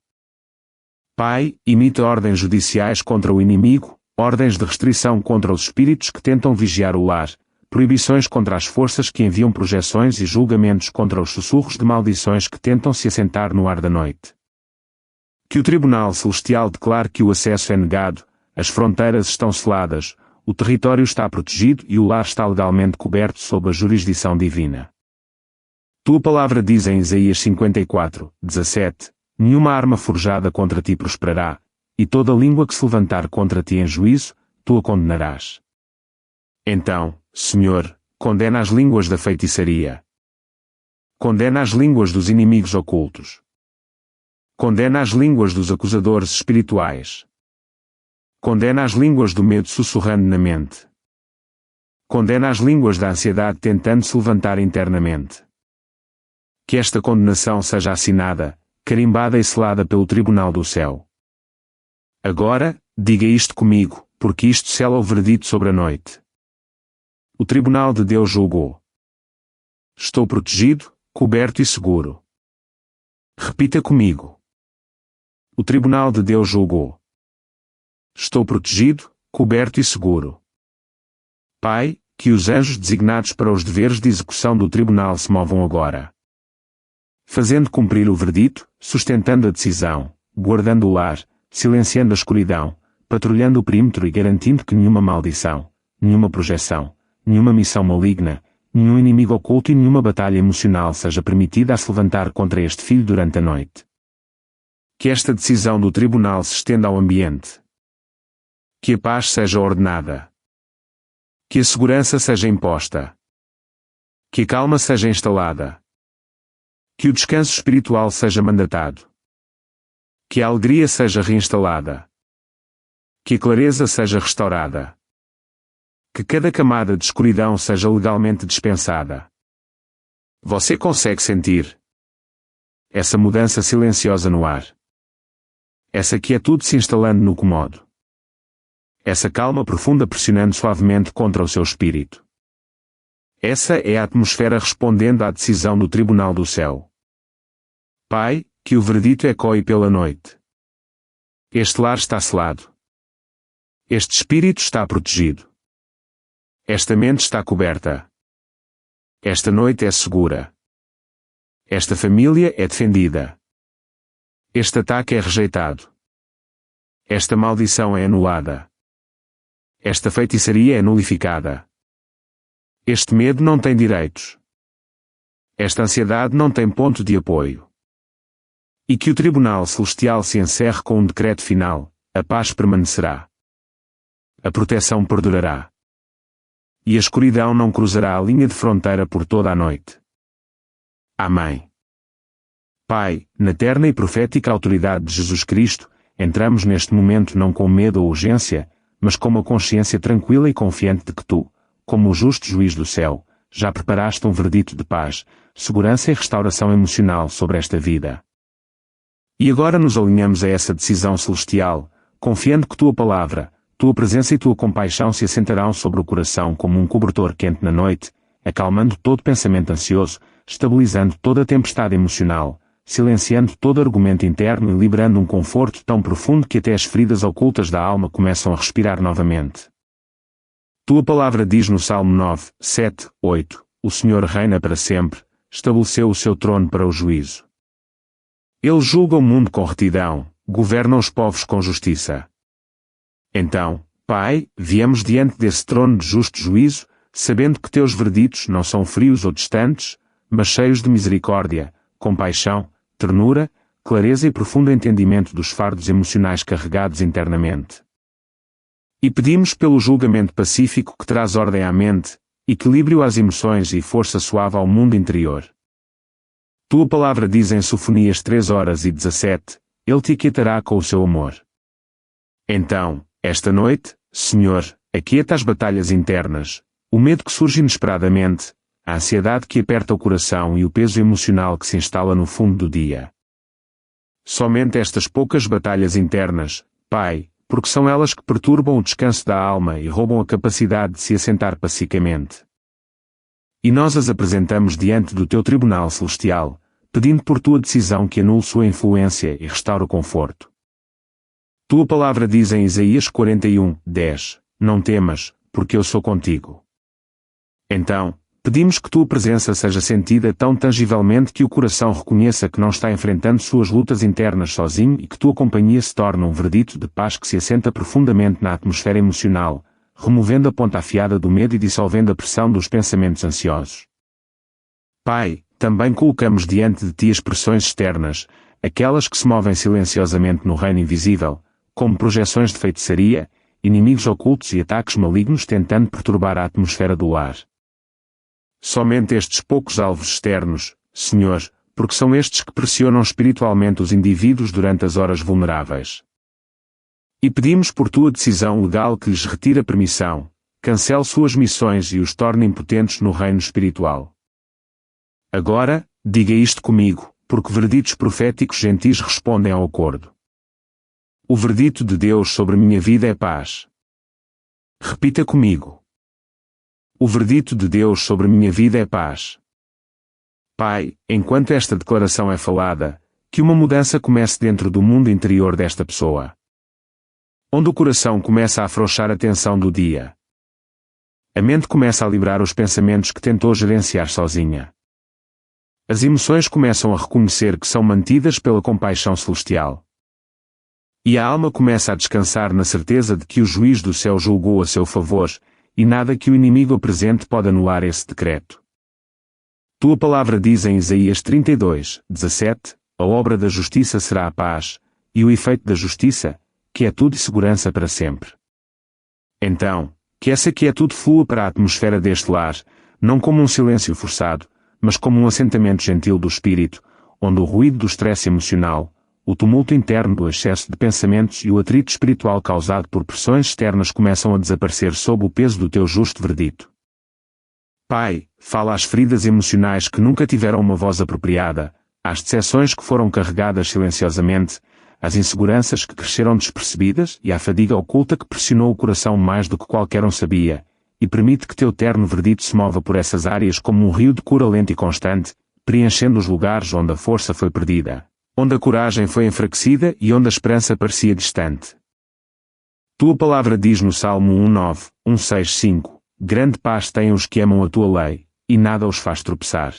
Pai, imita ordens judiciais contra o inimigo, ordens de restrição contra os espíritos que tentam vigiar o lar, proibições contra as forças que enviam projeções e julgamentos contra os sussurros de maldições que tentam se assentar no ar da noite. Que o Tribunal Celestial declare que o acesso é negado, as fronteiras estão seladas, o território está protegido e o lar está legalmente coberto sob a jurisdição divina. Tua palavra diz em Isaías 54:17, nenhuma arma forjada contra ti prosperará, e toda língua que se levantar contra ti em juízo, tu a condenarás. Então, Senhor, condena as línguas da feitiçaria. Condena as línguas dos inimigos ocultos. Condena as línguas dos acusadores espirituais. Condena as línguas do medo sussurrando na mente. Condena as línguas da ansiedade tentando se levantar internamente. Que esta condenação seja assinada, carimbada e selada pelo tribunal do céu. Agora, diga isto comigo, porque isto sela o veredito sobre a noite. O tribunal de Deus julgou. Estou protegido, coberto e seguro. Repita comigo. O tribunal de Deus julgou. Estou protegido, coberto e seguro. Pai, que os anjos designados para os deveres de execução do tribunal se movam agora, fazendo cumprir o veredito, sustentando a decisão, guardando o lar, silenciando a escuridão, patrulhando o perímetro e garantindo que nenhuma maldição, nenhuma projeção, nenhuma missão maligna, nenhum inimigo oculto e nenhuma batalha emocional seja permitida a se levantar contra este filho durante a noite. Que esta decisão do tribunal se estenda ao ambiente. Que a paz seja ordenada. Que a segurança seja imposta. Que a calma seja instalada. Que o descanso espiritual seja mandatado. Que a alegria seja reinstalada. Que a clareza seja restaurada. Que cada camada de escuridão seja legalmente dispensada. Você consegue sentir essa mudança silenciosa no ar? Essa quietude se instalando no cômodo? Essa calma profunda pressionando suavemente contra o seu espírito? Essa é a atmosfera respondendo à decisão do tribunal do céu. Pai, que o veredito ecoe pela noite. Este lar está selado. Este espírito está protegido. Esta mente está coberta. Esta noite é segura. Esta família é defendida. Este ataque é rejeitado. Esta maldição é anulada. Esta feitiçaria é nulificada. Este medo não tem direitos. Esta ansiedade não tem ponto de apoio. E que o tribunal celestial se encerre com um decreto final: a paz permanecerá. A proteção perdurará. E a escuridão não cruzará a linha de fronteira por toda a noite. Amém. Pai, na eterna e profética autoridade de Jesus Cristo, entramos neste momento não com medo ou urgência, mas com uma consciência tranquila e confiante de que tu, como o justo juiz do céu, já preparaste um veredito de paz, segurança e restauração emocional sobre esta vida. E agora nos alinhamos a essa decisão celestial, confiando que tua palavra, tua presença e tua compaixão se assentarão sobre o coração como um cobertor quente na noite, acalmando todo pensamento ansioso, estabilizando toda tempestade emocional, silenciando todo argumento interno e liberando um conforto tão profundo que até as feridas ocultas da alma começam a respirar novamente. Tua palavra diz no Salmo 9, 7, 8, o Senhor reina para sempre, estabeleceu o seu trono para o juízo. Ele julga o mundo com retidão, governa os povos com justiça. Então, Pai, viemos diante desse trono de justo juízo, sabendo que teus vereditos não são frios ou distantes, mas cheios de misericórdia, compaixão, ternura, clareza e profundo entendimento dos fardos emocionais carregados internamente. E pedimos pelo julgamento pacífico que traz ordem à mente, equilíbrio às emoções e força suave ao mundo interior. Tua palavra diz em Sofonias 3:17, Ele te aquietará com o seu amor. Então, esta noite, Senhor, aquieta as batalhas internas, o medo que surge inesperadamente, a ansiedade que aperta o coração e o peso emocional que se instala no fundo do dia. Somente estas poucas batalhas internas, Pai, porque são elas que perturbam o descanso da alma e roubam a capacidade de se assentar pacificamente. E nós as apresentamos diante do teu tribunal celestial, pedindo por tua decisão que anule sua influência e restaure o conforto. Tua palavra diz em Isaías 41:10, não temas, porque eu sou contigo. Então, pedimos que tua presença seja sentida tão tangivelmente que o coração reconheça que não está enfrentando suas lutas internas sozinho e que tua companhia se torne um veredito de paz que se assenta profundamente na atmosfera emocional, removendo a ponta afiada do medo e dissolvendo a pressão dos pensamentos ansiosos. Pai, também colocamos diante de ti as pressões externas, aquelas que se movem silenciosamente no reino invisível, como projeções de feitiçaria, inimigos ocultos e ataques malignos tentando perturbar a atmosfera do lar. Somente estes poucos alvos externos, Senhor, porque são estes que pressionam espiritualmente os indivíduos durante as horas vulneráveis. E pedimos por tua decisão legal que lhes retire a permissão, cancele suas missões e os torne impotentes no reino espiritual. Agora, diga isto comigo, porque verditos proféticos gentis respondem ao acordo. O verdito de Deus sobre minha vida é paz. Repita comigo. O verdito de Deus sobre minha vida é paz. Pai, enquanto esta declaração é falada, que uma mudança comece dentro do mundo interior desta pessoa. Onde o coração começa a afrouxar a tensão do dia. A mente começa a liberar os pensamentos que tentou gerenciar sozinha. As emoções começam a reconhecer que são mantidas pela compaixão celestial. E a alma começa a descansar na certeza de que o juiz do céu julgou a seu favor, e nada que o inimigo apresente pode anular esse decreto. Tua palavra diz em Isaías 32:17, a obra da justiça será a paz, e o efeito da justiça, quietude e segurança para sempre. Então, que essa quietude flua para a atmosfera deste lar, não como um silêncio forçado, mas como um assentamento gentil do espírito, onde o ruído do estresse emocional, o tumulto interno do excesso de pensamentos e o atrito espiritual causado por pressões externas começam a desaparecer sob o peso do teu justo verdito. Pai, fala às feridas emocionais que nunca tiveram uma voz apropriada, às decepções que foram carregadas silenciosamente, às inseguranças que cresceram despercebidas e à fadiga oculta que pressionou o coração mais do que qualquer um sabia, e permite que teu terno verdito se mova por essas áreas como um rio de cura lento e constante, preenchendo os lugares onde a força foi perdida, onde a coragem foi enfraquecida e onde a esperança parecia distante. Tua palavra diz no Salmo 1:9, 1:6-5, grande paz têm os que amam a tua lei, e nada os faz tropeçar.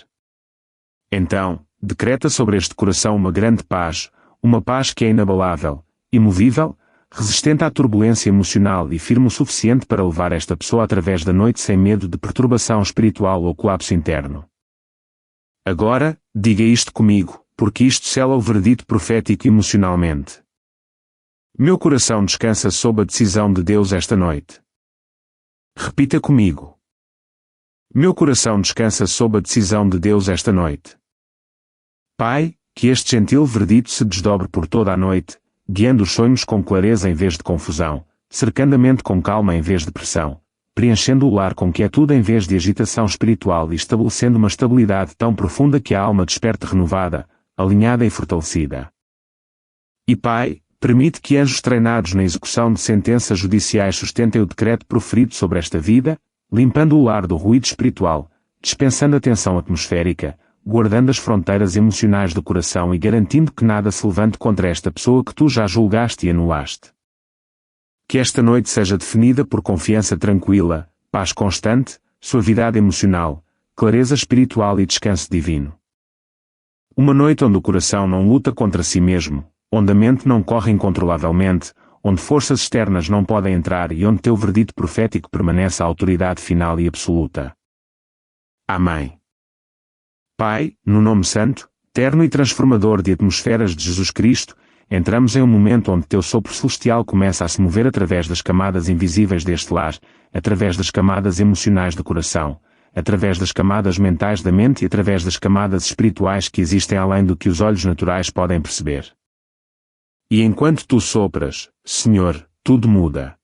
Então, decreta sobre este coração uma grande paz, uma paz que é inabalável, imovível, resistente à turbulência emocional e firme o suficiente para levar esta pessoa através da noite sem medo de perturbação espiritual ou colapso interno. Agora, diga isto comigo, porque isto sela o verdito profético emocionalmente. Meu coração descansa sob a decisão de Deus esta noite. Repita comigo. Meu coração descansa sob a decisão de Deus esta noite. Pai, que este gentil verdito se desdobre por toda a noite, guiando os sonhos com clareza em vez de confusão, cercando a mente com calma em vez de pressão, preenchendo o lar com quietude em vez de agitação espiritual e estabelecendo uma estabilidade tão profunda que a alma desperte renovada, alinhada e fortalecida. E Pai, permite que anjos treinados na execução de sentenças judiciais sustentem o decreto proferido sobre esta vida, limpando o lar do ruído espiritual, dispensando a tensão atmosférica, guardando as fronteiras emocionais do coração e garantindo que nada se levante contra esta pessoa que tu já julgaste e anulaste. Que esta noite seja definida por confiança tranquila, paz constante, suavidade emocional, clareza espiritual e descanso divino. Uma noite onde o coração não luta contra si mesmo, onde a mente não corre incontrolavelmente, onde forças externas não podem entrar e onde teu verdito profético permanece a autoridade final e absoluta. Amém. Pai, no nome santo, terno e transformador de atmosferas de Jesus Cristo, entramos em um momento onde teu sopro celestial começa a se mover através das camadas invisíveis deste lar, através das camadas emocionais do coração, através das camadas mentais da mente e através das camadas espirituais que existem além do que os olhos naturais podem perceber. E enquanto tu sopras, Senhor, tudo muda.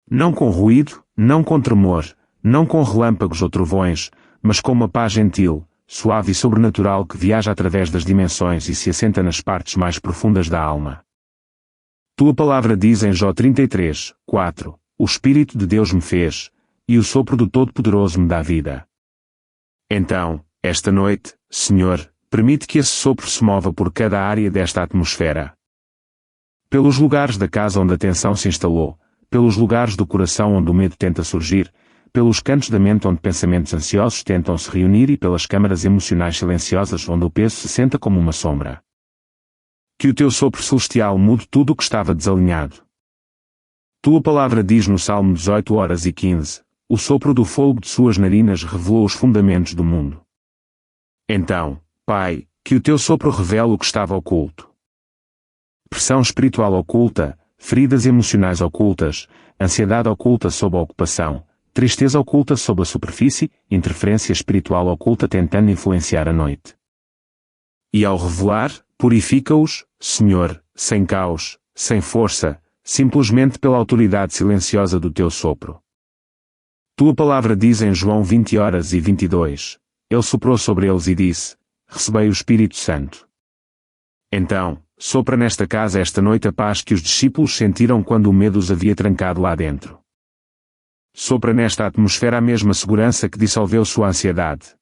Não com ruído, não com tremor, não com relâmpagos ou trovões, mas com uma paz gentil, suave e sobrenatural que viaja através das dimensões e se assenta nas partes mais profundas da alma. Tua palavra diz em Jó 33:4, o Espírito de Deus me fez, e o sopro do Todo-Poderoso me dá vida. Então, esta noite, Senhor, permite que esse sopro se mova por cada área desta atmosfera. Pelos lugares da casa onde a tensão se instalou, pelos lugares do coração onde o medo tenta surgir, pelos cantos da mente onde pensamentos ansiosos tentam se reunir e pelas câmaras emocionais silenciosas onde o peso se senta como uma sombra. Que o teu sopro celestial mude tudo o que estava desalinhado. Tua palavra diz no Salmo 18:15, o sopro do fogo de suas narinas revelou os fundamentos do mundo. Então, Pai, que o teu sopro revele o que estava oculto. Pressão espiritual oculta, feridas emocionais ocultas, ansiedade oculta sob a ocupação, tristeza oculta sob a superfície, interferência espiritual oculta tentando influenciar a noite. E ao revelar, purifica-os, Senhor, sem caos, sem força, simplesmente pela autoridade silenciosa do teu sopro. Tua palavra diz em João 20:22, Ele soprou sobre eles e disse, recebei o Espírito Santo. Então, sopra nesta casa esta noite a paz que os discípulos sentiram quando o medo os havia trancado lá dentro. Sopra nesta atmosfera a mesma segurança que dissolveu sua ansiedade.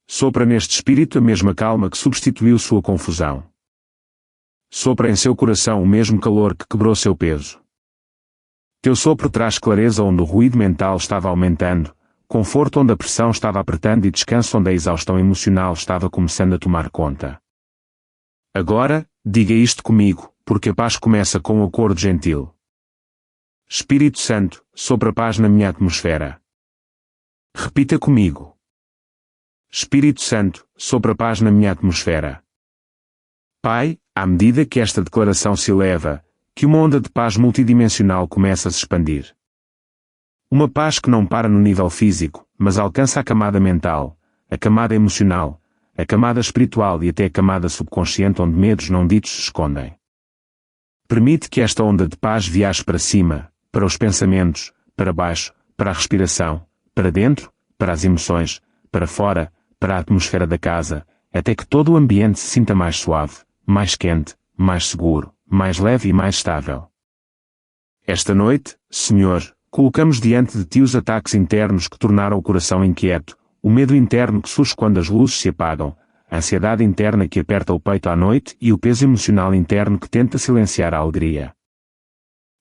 Sopra neste espírito a mesma calma que substituiu sua confusão. Sopra em seu coração o mesmo calor que quebrou seu peso. Teu sopro traz clareza onde o ruído mental estava aumentando, conforto onde a pressão estava apertando e descanso onde a exaustão emocional estava começando a tomar conta. Agora, diga isto comigo, porque a paz começa com um acordo gentil. Espírito Santo, sopra paz na minha atmosfera. Repita comigo. Espírito Santo, sopra paz na minha atmosfera. Pai, à medida que esta declaração se eleva, que uma onda de paz multidimensional começa a se expandir. Uma paz que não para no nível físico, mas alcança a camada mental, a camada emocional, a camada espiritual e até a camada subconsciente onde medos não ditos se escondem. Permite que esta onda de paz viaje para cima, para os pensamentos, para baixo, para a respiração, para dentro, para as emoções, para fora, para a atmosfera da casa, até que todo o ambiente se sinta mais suave, mais quente, mais seguro, mais leve e mais estável. Esta noite, Senhor, colocamos diante de Ti os ataques internos que tornaram o coração inquieto, o medo interno que surge quando as luzes se apagam, a ansiedade interna que aperta o peito à noite e o peso emocional interno que tenta silenciar a alegria.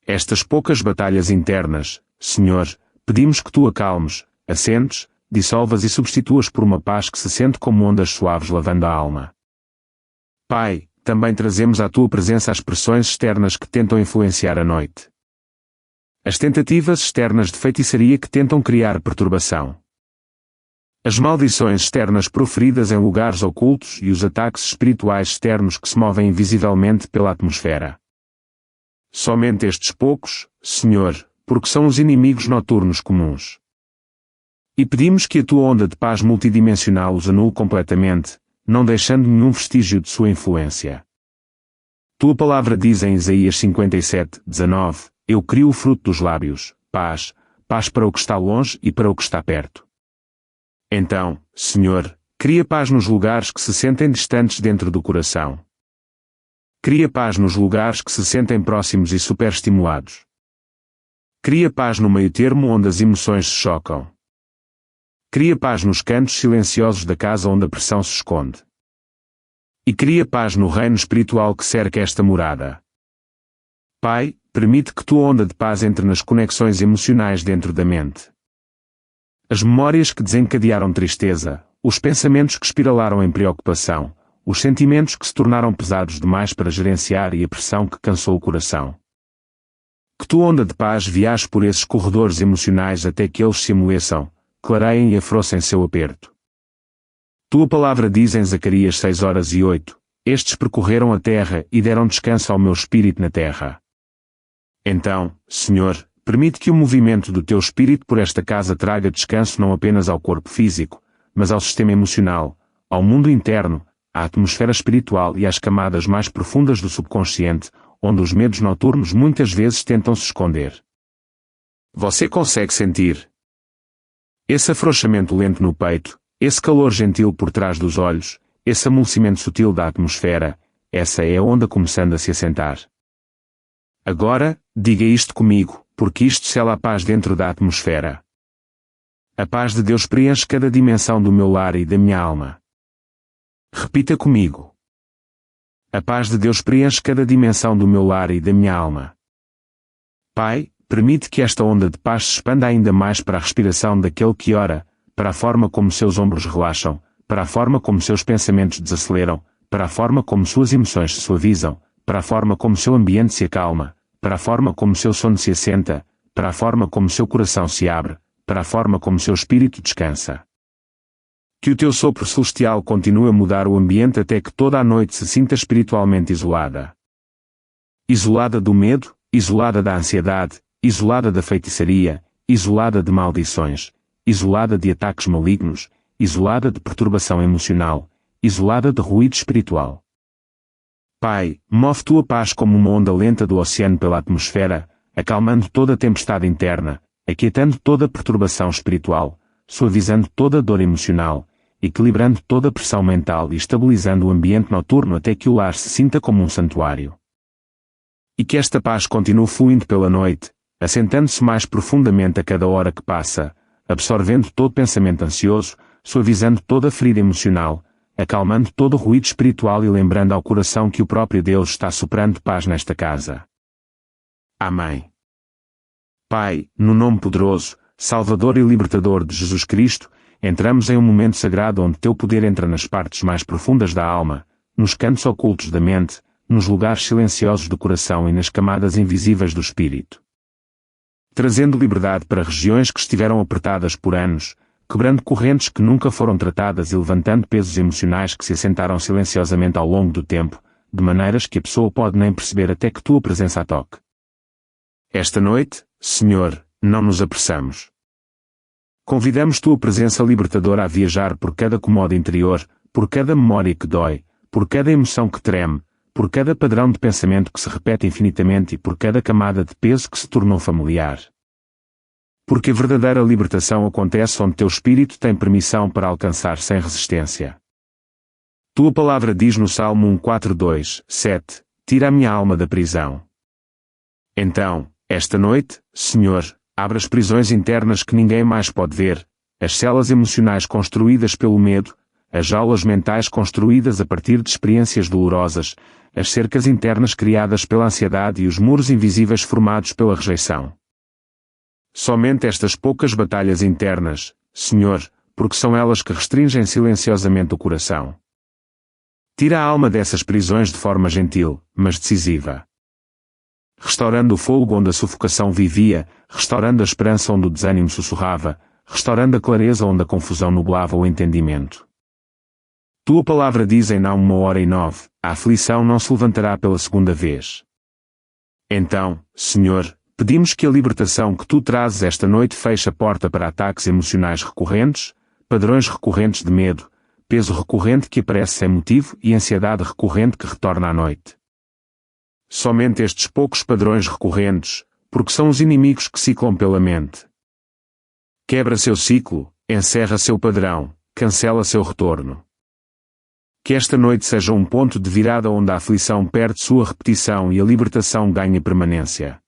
Estas poucas batalhas internas, Senhor, pedimos que Tu acalmes, assentes, dissolvas e substituas por uma paz que se sente como ondas suaves lavando a alma. Pai, também trazemos à Tua presença as pressões externas que tentam influenciar a noite. As tentativas externas de feitiçaria que tentam criar perturbação. As maldições externas proferidas em lugares ocultos e os ataques espirituais externos que se movem invisivelmente pela atmosfera. Somente estes poucos, Senhor, porque são os inimigos noturnos comuns. E pedimos que a Tua onda de paz multidimensional os anule completamente, não deixando nenhum vestígio de sua influência. Tua palavra diz em Isaías 57:19, Eu crio o fruto dos lábios, paz, paz para o que está longe e para o que está perto. Então, Senhor, cria paz nos lugares que se sentem distantes dentro do coração. Cria paz nos lugares que se sentem próximos e superestimulados. Cria paz no meio-termo onde as emoções se chocam. Cria paz nos cantos silenciosos da casa onde a pressão se esconde. E cria paz no reino espiritual que cerca esta morada. Pai, permite que Tua onda de paz entre nas conexões emocionais dentro da mente. As memórias que desencadearam tristeza, os pensamentos que espiralaram em preocupação, os sentimentos que se tornaram pesados demais para gerenciar e a pressão que cansou o coração. Que Tua onda de paz viaje por esses corredores emocionais até que eles se amoleçam, clareiem e afrouxem seu aperto. Tua palavra diz em Zacarias 6:08, Estes percorreram a terra e deram descanso ao meu espírito na terra. Então, Senhor, permite que o movimento do Teu Espírito por esta casa traga descanso não apenas ao corpo físico, mas ao sistema emocional, ao mundo interno, à atmosfera espiritual e às camadas mais profundas do subconsciente, onde os medos noturnos muitas vezes tentam se esconder. Você consegue sentir esse afrouxamento lento no peito, esse calor gentil por trás dos olhos, esse amolecimento sutil da atmosfera, essa é a onda começando a se assentar. Agora, diga isto comigo, porque isto sela a paz dentro da atmosfera. A paz de Deus preenche cada dimensão do meu lar e da minha alma. Repita comigo. A paz de Deus preenche cada dimensão do meu lar e da minha alma. Pai, permite que esta onda de paz se expanda ainda mais para a respiração daquele que ora, para a forma como seus ombros relaxam, para a forma como seus pensamentos desaceleram, para a forma como suas emoções se suavizam, para a forma como seu ambiente se acalma, para a forma como seu sono se assenta, para a forma como seu coração se abre, para a forma como seu espírito descansa. Que o Teu sopro celestial continue a mudar o ambiente até que toda a noite se sinta espiritualmente isolada. Isolada do medo, isolada da ansiedade, isolada da feitiçaria, isolada de maldições, isolada de ataques malignos, isolada de perturbação emocional, isolada de ruído espiritual. Pai, move Tua paz como uma onda lenta do oceano pela atmosfera, acalmando toda a tempestade interna, aquietando toda perturbação espiritual, suavizando toda dor emocional, equilibrando toda pressão mental e estabilizando o ambiente noturno até que o lar se sinta como um santuário. E que esta paz continue fluindo pela noite, assentando-se mais profundamente a cada hora que passa, absorvendo todo pensamento ansioso, suavizando toda ferida emocional, acalmando todo ruído espiritual e lembrando ao coração que o próprio Deus está soprando paz nesta casa. Amém. Pai, no nome poderoso, Salvador e Libertador de Jesus Cristo, entramos em um momento sagrado onde Teu poder entra nas partes mais profundas da alma, nos cantos ocultos da mente, nos lugares silenciosos do coração e nas camadas invisíveis do espírito. Trazendo liberdade para regiões que estiveram apertadas por anos, quebrando correntes que nunca foram tratadas e levantando pesos emocionais que se assentaram silenciosamente ao longo do tempo, de maneiras que a pessoa pode nem perceber até que Tua presença a toque. Esta noite, Senhor, não nos apressamos. Convidamos Tua presença libertadora a viajar por cada comodo interior, por cada memória que dói, por cada emoção que treme, por cada padrão de pensamento que se repete infinitamente e por cada camada de peso que se tornou familiar. Porque a verdadeira libertação acontece onde Teu Espírito tem permissão para alcançar sem resistência. Tua palavra diz no Salmo 142:7, tira a minha alma da prisão. Então, esta noite, Senhor, abre as prisões internas que ninguém mais pode ver, as celas emocionais construídas pelo medo, as jaulas mentais construídas a partir de experiências dolorosas, as cercas internas criadas pela ansiedade e os muros invisíveis formados pela rejeição. Somente estas poucas batalhas internas, Senhor, porque são elas que restringem silenciosamente o coração. Tira a alma dessas prisões de forma gentil, mas decisiva. Restaurando o fogo onde a sufocação vivia, restaurando a esperança onde o desânimo sussurrava, restaurando a clareza onde a confusão nublava o entendimento. Tua palavra diz em Naum 1:9, a aflição não se levantará pela segunda vez. Então, Senhor, pedimos que a libertação que Tu trazes esta noite feche a porta para ataques emocionais recorrentes, padrões recorrentes de medo, peso recorrente que aparece sem motivo e ansiedade recorrente que retorna à noite. Somente estes poucos padrões recorrentes, porque são os inimigos que ciclam pela mente. Quebra seu ciclo, encerra seu padrão, cancela seu retorno. Que esta noite seja um ponto de virada onde a aflição perde sua repetição e a libertação ganha permanência.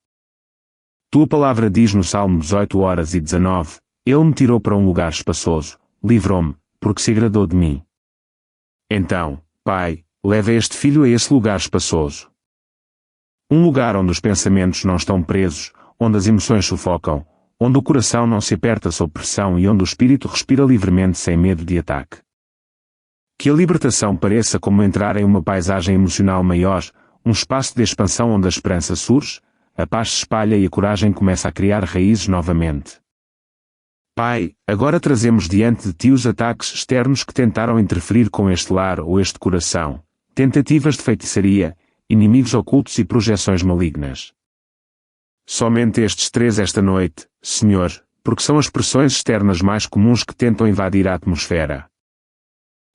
Tua palavra diz no Salmo 18:19, Ele me tirou para um lugar espaçoso, livrou-me, porque se agradou de mim. Então, Pai, leva este filho a esse lugar espaçoso. Um lugar onde os pensamentos não estão presos, onde as emoções sufocam, onde o coração não se aperta sob pressão e onde o espírito respira livremente sem medo de ataque. Que a libertação pareça como entrar em uma paisagem emocional maior, um espaço de expansão onde a esperança surge, a paz se espalha e a coragem começa a criar raízes novamente. Pai, agora trazemos diante de Ti os ataques externos que tentaram interferir com este lar ou este coração, tentativas de feitiçaria, inimigos ocultos e projeções malignas. Somente estes três esta noite, Senhor, porque são as pressões externas mais comuns que tentam invadir a atmosfera.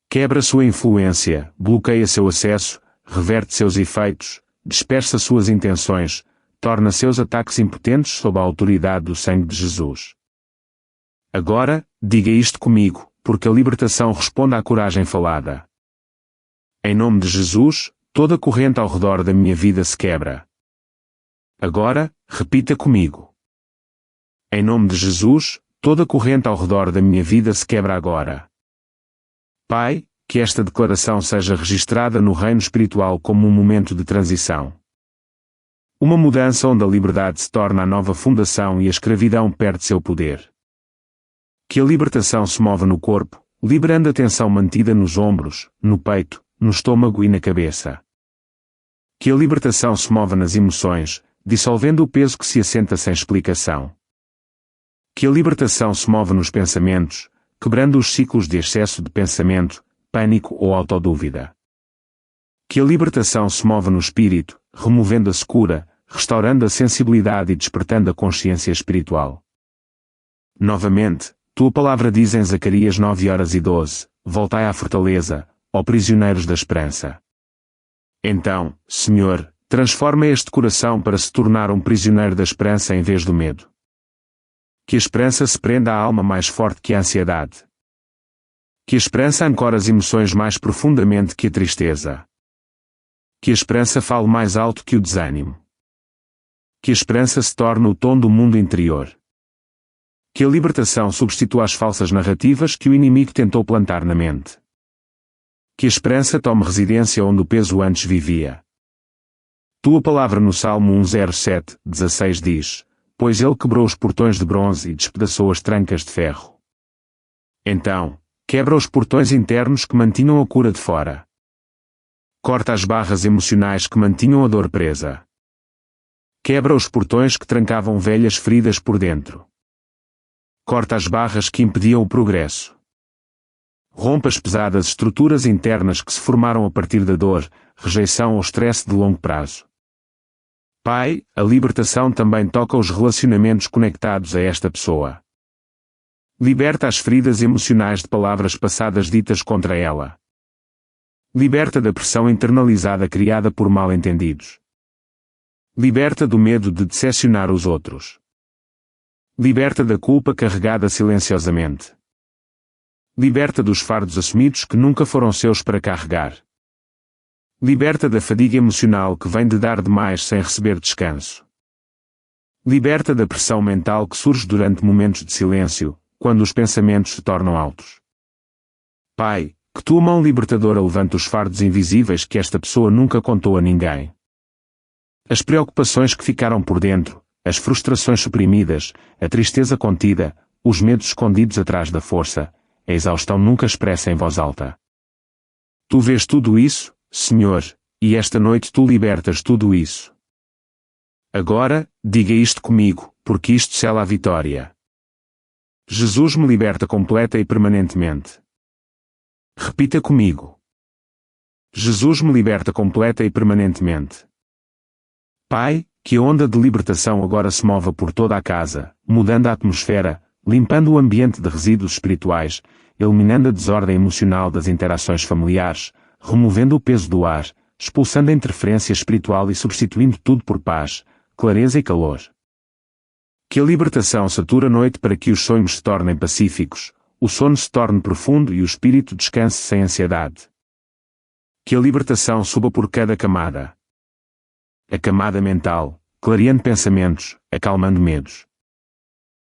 Quebra sua influência, bloqueia seu acesso, reverte seus efeitos, dispersa suas intenções, torna seus ataques impotentes sob a autoridade do sangue de Jesus. Agora, diga isto comigo, porque a libertação responde à coragem falada. Em nome de Jesus, toda corrente ao redor da minha vida se quebra. Agora, repita comigo. Em nome de Jesus, toda corrente ao redor da minha vida se quebra agora. Pai, que esta declaração seja registrada no reino espiritual como um momento de transição. Uma mudança onde a liberdade se torna a nova fundação e a escravidão perde seu poder. Que a libertação se mova no corpo, liberando a tensão mantida nos ombros, no peito, no estômago e na cabeça. Que a libertação se mova nas emoções, dissolvendo o peso que se assenta sem explicação. Que a libertação se mova nos pensamentos, quebrando os ciclos de excesso de pensamento, pânico ou autodúvida. Que a libertação se mova no espírito, removendo a secura, restaurando a sensibilidade e despertando a consciência espiritual. Novamente, Tua palavra diz em Zacarias 9:12, voltai à fortaleza, ó prisioneiros da esperança. Então, Senhor, transforma este coração para se tornar um prisioneiro da esperança em vez do medo. Que a esperança se prenda à alma mais forte que a ansiedade. Que a esperança ancore as emoções mais profundamente que a tristeza. Que a esperança fale mais alto que o desânimo. Que a esperança se torne o tom do mundo interior. Que a libertação substitua as falsas narrativas que o inimigo tentou plantar na mente. Que a esperança tome residência onde o peso antes vivia. Tua palavra no Salmo 107:16 diz: pois ele quebrou os portões de bronze e despedaçou as trancas de ferro. Então, quebra os portões internos que mantinham a cura de fora. Corta as barras emocionais que mantinham a dor presa. Quebra os portões que trancavam velhas feridas por dentro. Corta as barras que impediam o progresso. Rompa as pesadas estruturas internas que se formaram a partir da dor, rejeição ou estresse de longo prazo. Pai, a libertação também toca os relacionamentos conectados a esta pessoa. Liberta as feridas emocionais de palavras passadas ditas contra ela. Liberta da pressão internalizada criada por mal-entendidos. Liberta do medo de decepcionar os outros. Liberta da culpa carregada silenciosamente. Liberta dos fardos assumidos que nunca foram seus para carregar. Liberta da fadiga emocional que vem de dar demais sem receber descanso. Liberta da pressão mental que surge durante momentos de silêncio, quando os pensamentos se tornam altos. Pai, que tua mão libertadora levante os fardos invisíveis que esta pessoa nunca contou a ninguém. As preocupações que ficaram por dentro, as frustrações suprimidas, a tristeza contida, os medos escondidos atrás da força, a exaustão nunca expressa em voz alta. Tu vês tudo isso, Senhor, e esta noite tu libertas tudo isso. Agora, diga isto comigo, porque isto sela a vitória. Jesus me liberta completa e permanentemente. Repita comigo. Jesus me liberta completa e permanentemente. Pai, que a onda de libertação agora se mova por toda a casa, mudando a atmosfera, limpando o ambiente de resíduos espirituais, eliminando a desordem emocional das interações familiares, removendo o peso do ar, expulsando a interferência espiritual e substituindo tudo por paz, clareza e calor. Que a libertação sature a noite para que os sonhos se tornem pacíficos, o sono se torne profundo e o espírito descanse sem ansiedade. Que a libertação suba por cada camada. A camada mental, clareando pensamentos, acalmando medos.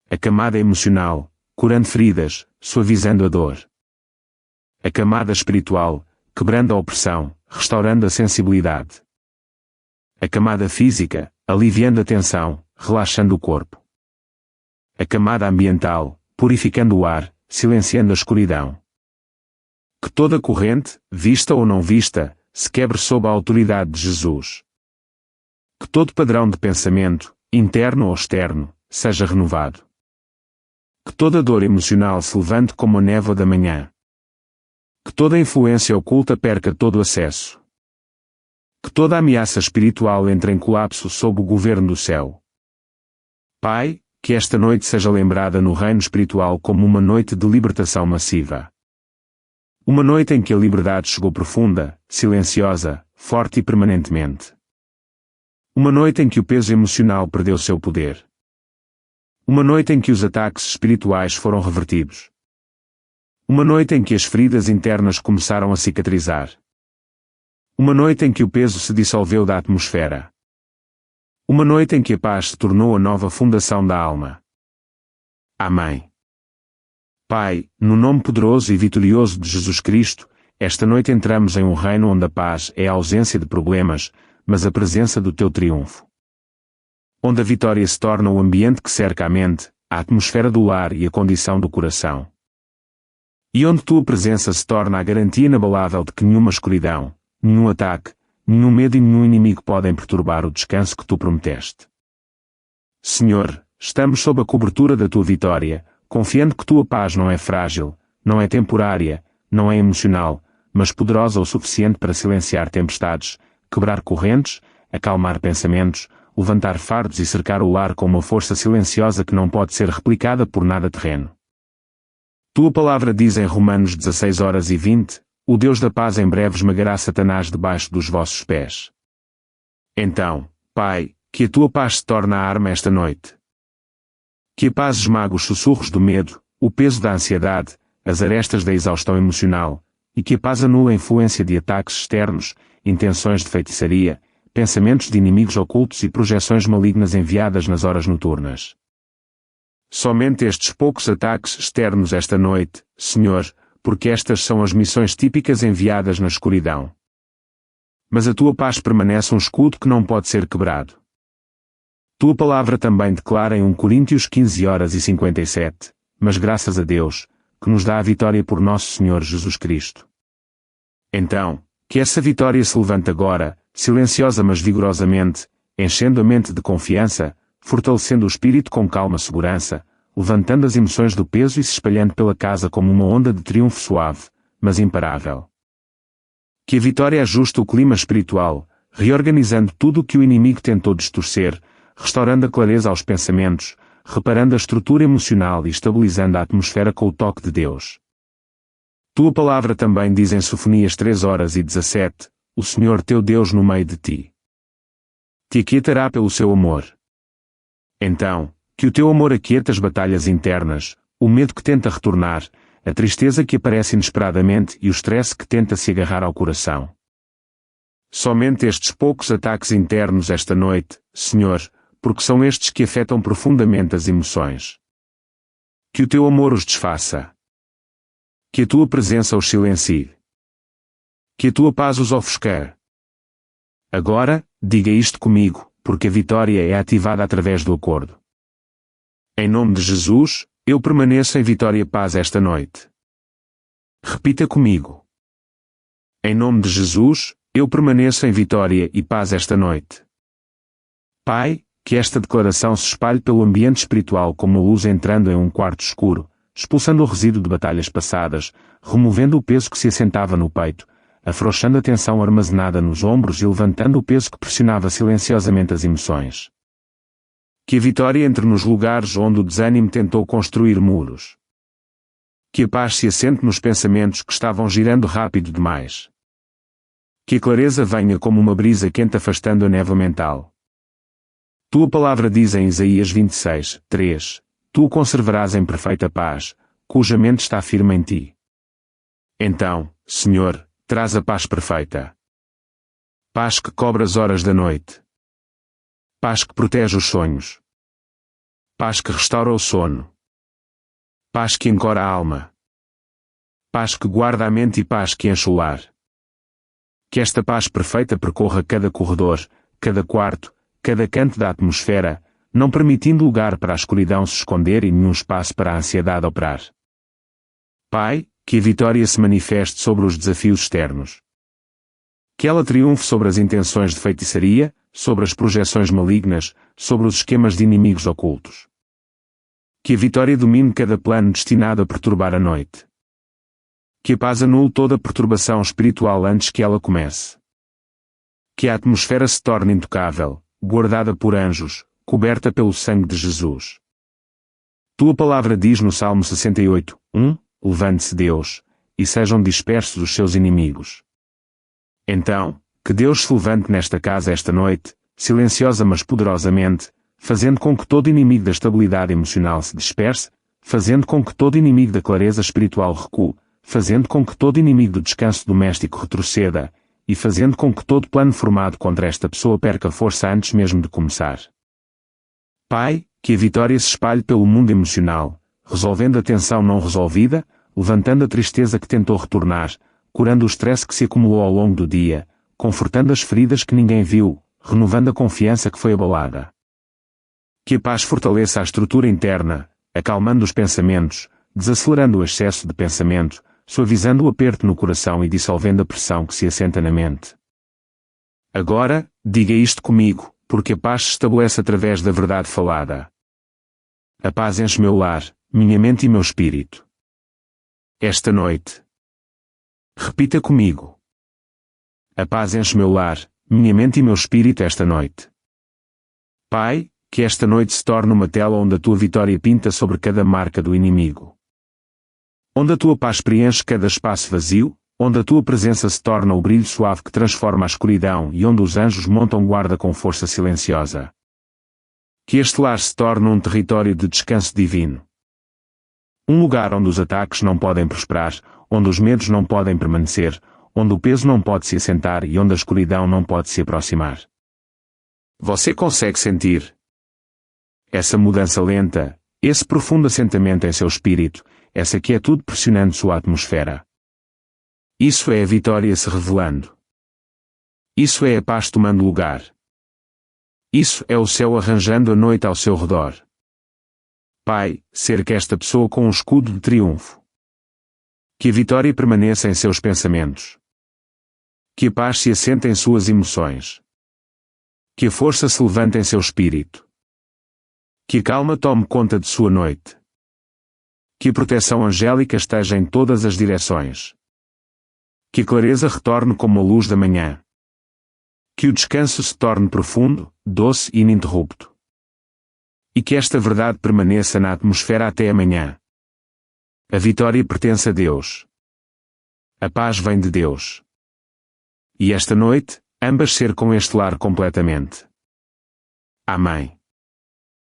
A camada emocional, curando feridas, suavizando a dor. A camada espiritual, quebrando a opressão, restaurando a sensibilidade. A camada física, aliviando a tensão, relaxando o corpo. A camada ambiental, purificando o ar, silenciando a escuridão. Que toda corrente, vista ou não vista, se quebre sob a autoridade de Jesus. Que todo padrão de pensamento, interno ou externo, seja renovado. Que toda dor emocional se levante como a névoa da manhã. Que toda influência oculta perca todo acesso. Que toda ameaça espiritual entre em colapso sob o governo do céu. Pai, que esta noite seja lembrada no reino espiritual como uma noite de libertação massiva. Uma noite em que a liberdade chegou profunda, silenciosa, forte e permanentemente. Uma noite em que o peso emocional perdeu seu poder. Uma noite em que os ataques espirituais foram revertidos. Uma noite em que as feridas internas começaram a cicatrizar. Uma noite em que o peso se dissolveu da atmosfera. Uma noite em que a paz se tornou a nova fundação da alma. Amém. Pai, no nome poderoso e vitorioso de Jesus Cristo, esta noite entramos em um reino onde a paz é a ausência de problemas, mas a presença do teu triunfo. Onde a vitória se torna o ambiente que cerca a mente, a atmosfera do lar e a condição do coração. E onde tua presença se torna a garantia inabalável de que nenhuma escuridão, nenhum ataque, nenhum medo e nenhum inimigo podem perturbar o descanso que tu prometeste. Senhor, estamos sob a cobertura da tua vitória, confiando que tua paz não é frágil, não é temporária, não é emocional, mas poderosa o suficiente para silenciar tempestades, quebrar correntes, acalmar pensamentos, levantar fardos e cercar o lar com uma força silenciosa que não pode ser replicada por nada terreno. Tua palavra diz em Romanos 16:20, o Deus da paz em breve esmagará Satanás debaixo dos vossos pés. Então, Pai, que a tua paz se torne a arma esta noite. Que a paz esmague os sussurros do medo, o peso da ansiedade, as arestas da exaustão emocional, e que a paz anule a influência de ataques externos, intenções de feitiçaria, pensamentos de inimigos ocultos e projeções malignas enviadas nas horas noturnas. Somente estes poucos ataques externos esta noite, Senhor, porque estas são as missões típicas enviadas na escuridão. Mas a tua paz permanece um escudo que não pode ser quebrado. Tua palavra também declara em 1 Coríntios 15:57, mas graças a Deus, que nos dá a vitória por nosso Senhor Jesus Cristo. Então, que essa vitória se levante agora, silenciosa mas vigorosamente, enchendo a mente de confiança, fortalecendo o espírito com calma segurança, levantando as emoções do peso e se espalhando pela casa como uma onda de triunfo suave, mas imparável. Que a vitória ajuste o clima espiritual, reorganizando tudo o que o inimigo tentou distorcer, restaurando a clareza aos pensamentos, reparando a estrutura emocional e estabilizando a atmosfera com o toque de Deus. Tua palavra também diz em Sofonias 3:17, o Senhor teu Deus no meio de ti te aquietará pelo seu amor. Então, que o teu amor aquieta as batalhas internas, o medo que tenta retornar, a tristeza que aparece inesperadamente e o stress que tenta se agarrar ao coração. Somente estes poucos ataques internos esta noite, Senhor, porque são estes que afetam profundamente as emoções. Que o teu amor os desfaça. Que a tua presença os silencie. Que a tua paz os ofusque. Agora, diga isto comigo, porque a vitória é ativada através do acordo. Em nome de Jesus, eu permaneço em vitória e paz esta noite. Repita comigo. Em nome de Jesus, eu permaneço em vitória e paz esta noite. Pai, que esta declaração se espalhe pelo ambiente espiritual como a luz entrando em um quarto escuro, expulsando o resíduo de batalhas passadas, removendo o peso que se assentava no peito, afrouxando a tensão armazenada nos ombros e levantando o peso que pressionava silenciosamente as emoções. Que a vitória entre nos lugares onde o desânimo tentou construir muros. Que a paz se assente nos pensamentos que estavam girando rápido demais. Que a clareza venha como uma brisa quente afastando a névoa mental. Tua palavra diz em Isaías 26:3, tu o conservarás em perfeita paz, cuja mente está firme em ti. Então, Senhor, traz a paz perfeita. Paz que cobre as horas da noite. Paz que protege os sonhos. Paz que restaura o sono. Paz que encora a alma. Paz que guarda a mente e paz que enche o lar. Que esta paz perfeita percorra cada corredor, cada quarto, cada canto da atmosfera, não permitindo lugar para a escuridão se esconder e nenhum espaço para a ansiedade operar. Pai, que a vitória se manifeste sobre os desafios externos. Que ela triunfe sobre as intenções de feitiçaria, sobre as projeções malignas, sobre os esquemas de inimigos ocultos. Que a vitória domine cada plano destinado a perturbar a noite. Que a paz anule toda perturbação espiritual antes que ela comece. Que a atmosfera se torne intocável, guardada por anjos, coberta pelo sangue de Jesus. Tua palavra diz no Salmo 68:1, levante-se Deus, e sejam dispersos os seus inimigos. Então, que Deus se levante nesta casa esta noite, silenciosa mas poderosamente, fazendo com que todo inimigo da estabilidade emocional se disperse, fazendo com que todo inimigo da clareza espiritual recue, fazendo com que todo inimigo do descanso doméstico retroceda, e fazendo com que todo plano formado contra esta pessoa perca força antes mesmo de começar. Pai, que a vitória se espalhe pelo mundo emocional, resolvendo a tensão não resolvida, levantando a tristeza que tentou retornar, curando o stress que se acumulou ao longo do dia, confortando as feridas que ninguém viu, renovando a confiança que foi abalada. Que a paz fortaleça a estrutura interna, acalmando os pensamentos, desacelerando o excesso de pensamento, suavizando o aperto no coração e dissolvendo a pressão que se assenta na mente. Agora, diga isto comigo, porque a paz se estabelece através da verdade falada. A paz enche meu lar, minha mente e meu espírito. Esta noite. Repita comigo. A paz enche meu lar, minha mente e meu espírito esta noite. Pai, que esta noite se torne uma tela onde a tua vitória pinta sobre cada marca do inimigo. Onde a tua paz preenche cada espaço vazio, onde a tua presença se torna o brilho suave que transforma a escuridão e onde os anjos montam guarda com força silenciosa. Que este lar se torne um território de descanso divino. Um lugar onde os ataques não podem prosperar, onde os medos não podem permanecer, onde o peso não pode se assentar e onde a escuridão não pode se aproximar. Você consegue sentir essa mudança lenta, esse profundo assentamento em seu espírito, essa quietude pressionando sua atmosfera. Isso é a vitória se revelando. Isso é a paz tomando lugar. Isso é o céu arranjando a noite ao seu redor. Pai, cerca esta pessoa com um escudo de triunfo. Que a vitória permaneça em seus pensamentos. Que a paz se assente em suas emoções. Que a força se levante em seu espírito. Que a calma tome conta de sua noite. Que a proteção angélica esteja em todas as direções. Que a clareza retorne como a luz da manhã. Que o descanso se torne profundo, doce e ininterrupto. E que esta verdade permaneça na atmosfera até amanhã. A vitória pertence a Deus. A paz vem de Deus. E esta noite, ambas cercam este lar completamente. Amém.